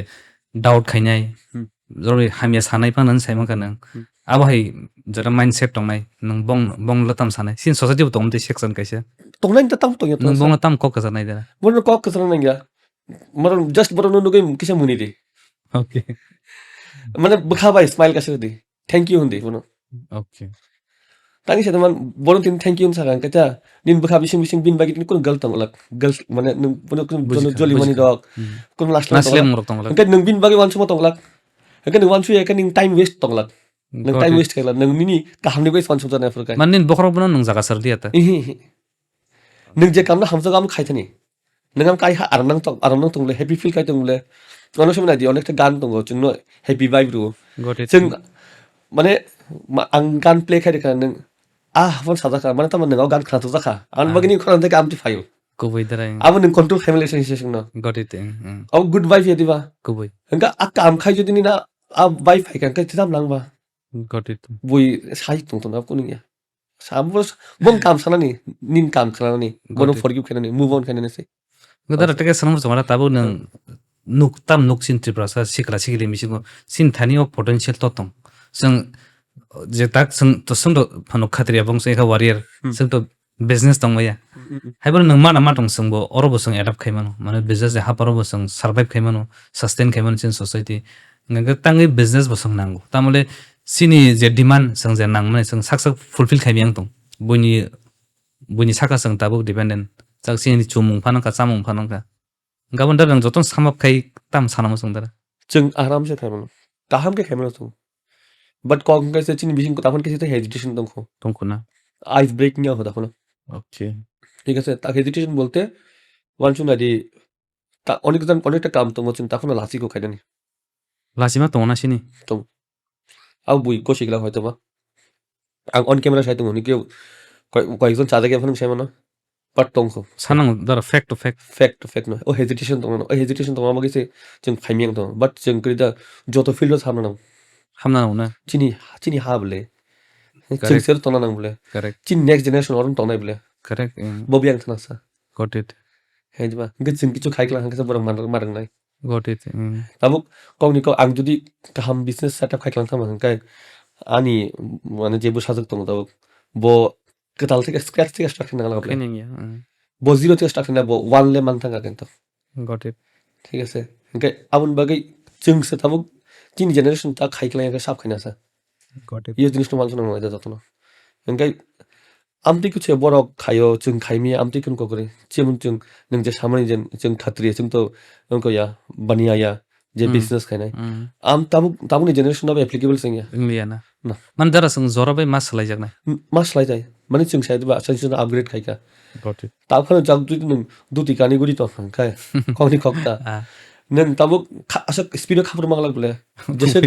ডাউট খাইनाय जरै हामिया सानाय फानन साइमांखा नों आबाहाय जरा माइंडसेट दंनाय नों बं लताम सानाय सिन ससाइटिबो दं ते section काइसे tongnain ta tam tongya नों to बं लताम कक जानाय दरा bono kok kesana nangya maron just bono nugai kisa muni di okay mane bukhabai smile kasih di thank you hundi bono okay tani sa teman bono tin thank you sa kan kata nin bukha bising bising bin bagi tin kun gal tongolak gal mane nung bono kun jono joli mani dok kun last नासले मरक Tangla kan nung bin bagi wansu mo tongolak kan nung wansu ya kan ning time waste tongolak nung time waste kala nung mini kaham ni bai wansu jana fur kai मानिन बखर बना नों जागा sir दिया ta nung je kam na hamsa kam khai thani nung am kai ha arnang tongle happy feel kai tongle ono সময় না দি অনেকটা গান tongo jungno happy vibe ru got it जों माने आं गान प्ले खायदों नों फन साजाखा माने तामान नोंनाव गान खोनाथ' जाखा आं बागिनि खोनानो थाखाय आमथि फायो कुबै दरा आबो नों कन्ट्रोल खालामले सेन्सेसन न got it आव गुड वाइफ यदिबा कुबै हंगा आक्का आम खाय जदिनि ना आ वाइफ फायका का तिदाम लांबा got it बुइ साइ तंतना कुनिया साबस बं काम सानानि निन काम खालामनानि बनो फरगिव खानानि मुभ अन खानानि से गदरा टेके सनम जमारा ताबो नों नुक ताम नुक सिन त्रिप्रासा सिक्रा सिगिले मिसिगो सिन थानि अफ पोटेंशियल ततम जों जे ताक जों फनो खात्रिया बंसे एका वारियर जों तो बिजनेस दं मया हायबो नों मा दं जोंबो अरबो जों एडाप्ट खायमानो माने बिजनेस जे हापारबो जों सार्भाइव खायमानो सस्टेन खायमानो सिन सोसाइटी नोंगो तांगै बिजनेस बो जों नांगौ तामले सिनि जे डिमान्ड जों जे नांनाय जों सक्सेस फुलफिल खायमियां दं बयनि साका जों ताबो डिपेंडेंट जों सिनि चुमुं फानका चामुं फानका गाबोन दां जतन सामाबखाय ताम सानामो जों दारा जों आराम से खायमानो गाहाम के खायमानो जों बट कं कैसे चिनि बिसिं को ताफन कैसे हेजिटेशन दंखो दंखना आइस ब्रेक निया हो दाखो ओके ঠিক আছে তা হেজিটেশন বলতে ওয়ানসুন আদি তা অনেকটা কাম তো মচুন তখন লাসিকো খাইদানি लासिमा दंना सिनि তো আও বুই কোশিগলা হয়তো বা আং অন ক্যামেরা সাইতো হনি কেউ কয়েকজন চাঁদা কে ফোন সাইমানো বাট তংখ सानांगो दारा फेक्ट टु ফ্যাক্ট নয় ও হেজিটেশন তো ও হেজিটেশন তো আমার কাছে जों ফাইমিয়াং তো বাট जों কইদা যত ফিল্ড সামনা हामना ना চিনি হা বলে जों Correct. সের তো না বলে करेक्ट চিন নেক্সট জেনারেশন অরম তো নাই বলে करेक्ट ববিয়াং থানাসা गॉट इट হেজবা গিন কিছু খাইকলা হাঙ্কাসা বড় মারং নাই got it tabuk kongni ang judi kaham business setup खायख्लां थामा hangkai ani mane jebu sajak tongo tabuk bo ketal থেকে scratch থেকে structure nangala gable क्लीनिंग या bo zero থেকে structure na bo one le mang thanga kento got it ঠিক আছে hangkai abun bagai jungse tabuk tin generation ta खायख्लां ka sap khaina sa got it iyo jinis to malchona ngai da jatono hangkai amti kuche borok khayo jung khaimi amti kun ko kore chemun jung nang je samani jung khatri jung to nongko ya baniya ya je business khainai am tabuk ni generation na applicable sing ya इंलियाना ना। मान दारा जों जराबै मा सलाय जागना mas lai jai mane jung sai ba sanction upgrade khaika got it tab khana jang tu nung duti kani guri to kai kongni khokta nang tabuk asa speed khapur mangla bole jese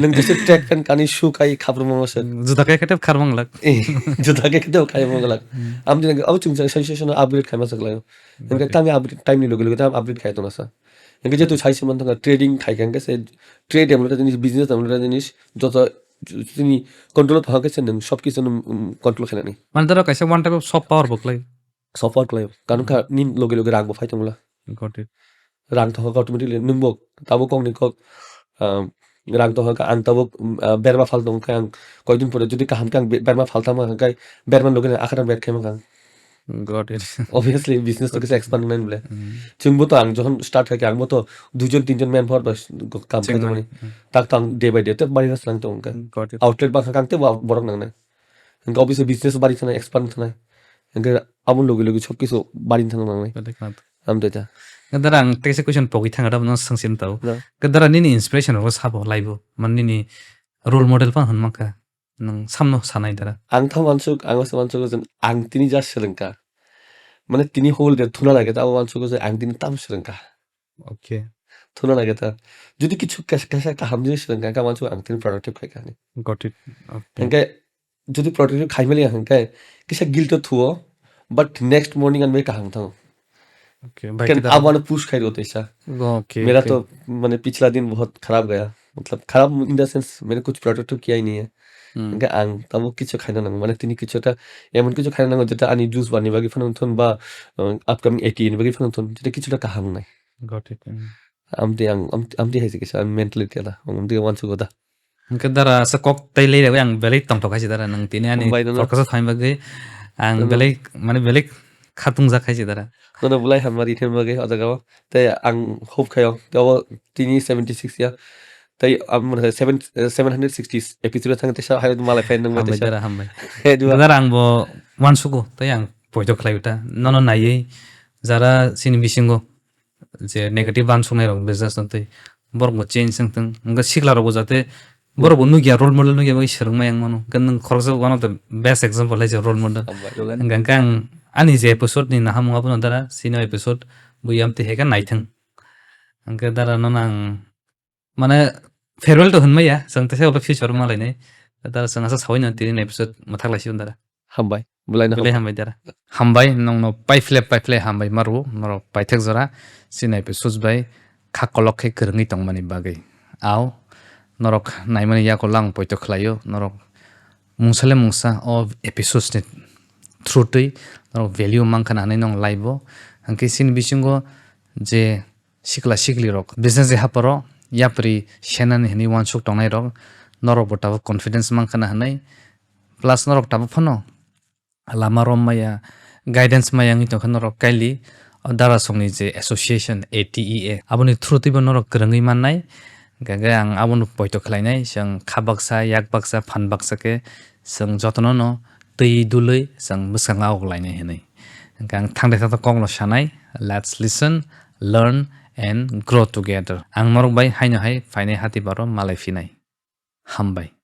nang jese track fan kani shoe kai khapur mangla जुदा काय कटे खारमंग लग juta ke kete kai mangla am jeng au jung sanction upgrade khai ma sakla nang tami upgrade time ni loge tam upgrade khai to na sa nang je tu sai siman thanga trading khai kan ke se trade amla jinis business amla jinis jota তিনি control থাকাছে নং সব কিছু control খেলে নি मान दारा कैसे one type of soft power बकलाई সাপোর্ট লাইভ কারণ নিন লগে লগে রাখবো ফাইতংলা गॉट इट রাং তো হক অটোমেটিকলি নংবো তাবো কংনি কক রাং তো হক আং তাবো বেরমা ফাল দং কাং কয়দিন পরে যদি কাহাম কাং বেরমা ফালতামা কাই বেরমান লগে আখাটা বের খাইমা কাং गॉट इट অবভিয়াসলি বিজনেস তো কিছু এক্সপ্যান্ড নাই বলে চিংবো তো আং যখন স্টার্ট হয় আংবো তো দুজন তিনজন ম্যান পাওয়ার কাম খাইতো মানে তাক তাং ডে বাই ডে তো বাড়ি রাস লাং তো गॉट इट आउटलेट बाखा कांते बरक नांनाय हंगा अबियसली बिजनेस बारि थानाय एक्सपान्ड थानाय हंगा आबुन लगे लगे सब किसु बारि थानाय नांनाय आम देता दारा आं टेक्से क्वेश्चन पगि थांगा दा नों संसिम ताव दारा निनि इन्सपिरेशन रो साबो लाइबो मान निनि रोल मॉडल पा हनमाका नों सामनो सानाय दारा आं था मानसुक आं वास मानसुक जों आं तिनि जा सोलोंका माने तिनि होल दे थुना लागे ता मानसुक जों आं तिनि ताम सोलोंका ओके थुना लागे ता जुदि किछु कैसे काहाम जिनिस सोलोंका का मानसुक आं तिनि प्रोडक्टिव खायका नि गॉट इट ओके हंगा जुदि प्रोडक्टिव खाइमेले हंगा किसा गिल्ट थुओ बट नेक्स्ट मॉर्निंग अन मे काहाम था ओके कैन अब वाला पुश खाइ रोते सा ओके मेरा तो मैंने पिछला दिन बहुत खराब गया मतलब खराब इन द सेंस मैंने कुछ प्रोडक्टिव किया ही नहीं है Hingga ang tamo কিছু খাইনা নাঙ্গো মানে তিনি কিছু একটা এমন কিছু খাইনা নাঙ্গো যেটা আনি জুস বানি বাগি ফানুনথন বা আপকামিং 80 বাগি ফানুনথন যেটা কিছুটা kahang nai. got it Amdi haisi kisa mentally tiada. Amdi wansu goda. Angka dara sa kok tay lay ang belai tong tok kasi dara nang tini ani Hambay na no. podcast time bagi ang belai mane belai khatung za kasi dara Nono bulai hamari then bagi oda gawa. Tai ang hope kayo. Tawa tini 76 ya. Tai am 760 episode thang tesa hayo malai fan nang hambay tesa. dara hambay He dua. dara ang bo wan sugo tay ang poito khlai uta nono nai jara sini bisingo je negative ban sungai rok business nantai borok bo change sangtang angka sikla rok jate borok bo nugia role model nugia bagi serung mayang mano kan nang khorsa one of the best example is role model Hambay. angka ang ani je episode ni naham ngapun dara sino episode buyam te heka naithang angka dara nonang mana farewell to hunmaya sang tese oba future malai nei dara sang asa sawai na tin episode mathak lasi dara Hambay. Bulai na bele hambai dara hambai nong no paifle hambai maru noro paithak jora sino episode bai khakolok khe krungi tongmani bagai aw norok naimani yakolang poito khlayo norok mungsale mungsa o episodes ni through tui norok value mangkhana hanai nong live angke sin bisingo je sikla sikli rok business je haparo yapri shenan hini wansuk tongnai rok norok bota confidence mangkhana hanai plus norok tabu phono lama rom maya guidance maya ngi tongkhan norok kaili dara songni je association ATEA aboni through tui norok krungi mannai gaga ang abonu poito khlainai sang khabaksa yakbaksa phanbaksa ke sang jotno no tui dului sang musanga oglainai henai gang thangde ta konglo sanai let's listen learn and grow together ang morok bai haino hai fainai hati baro malai finai hambai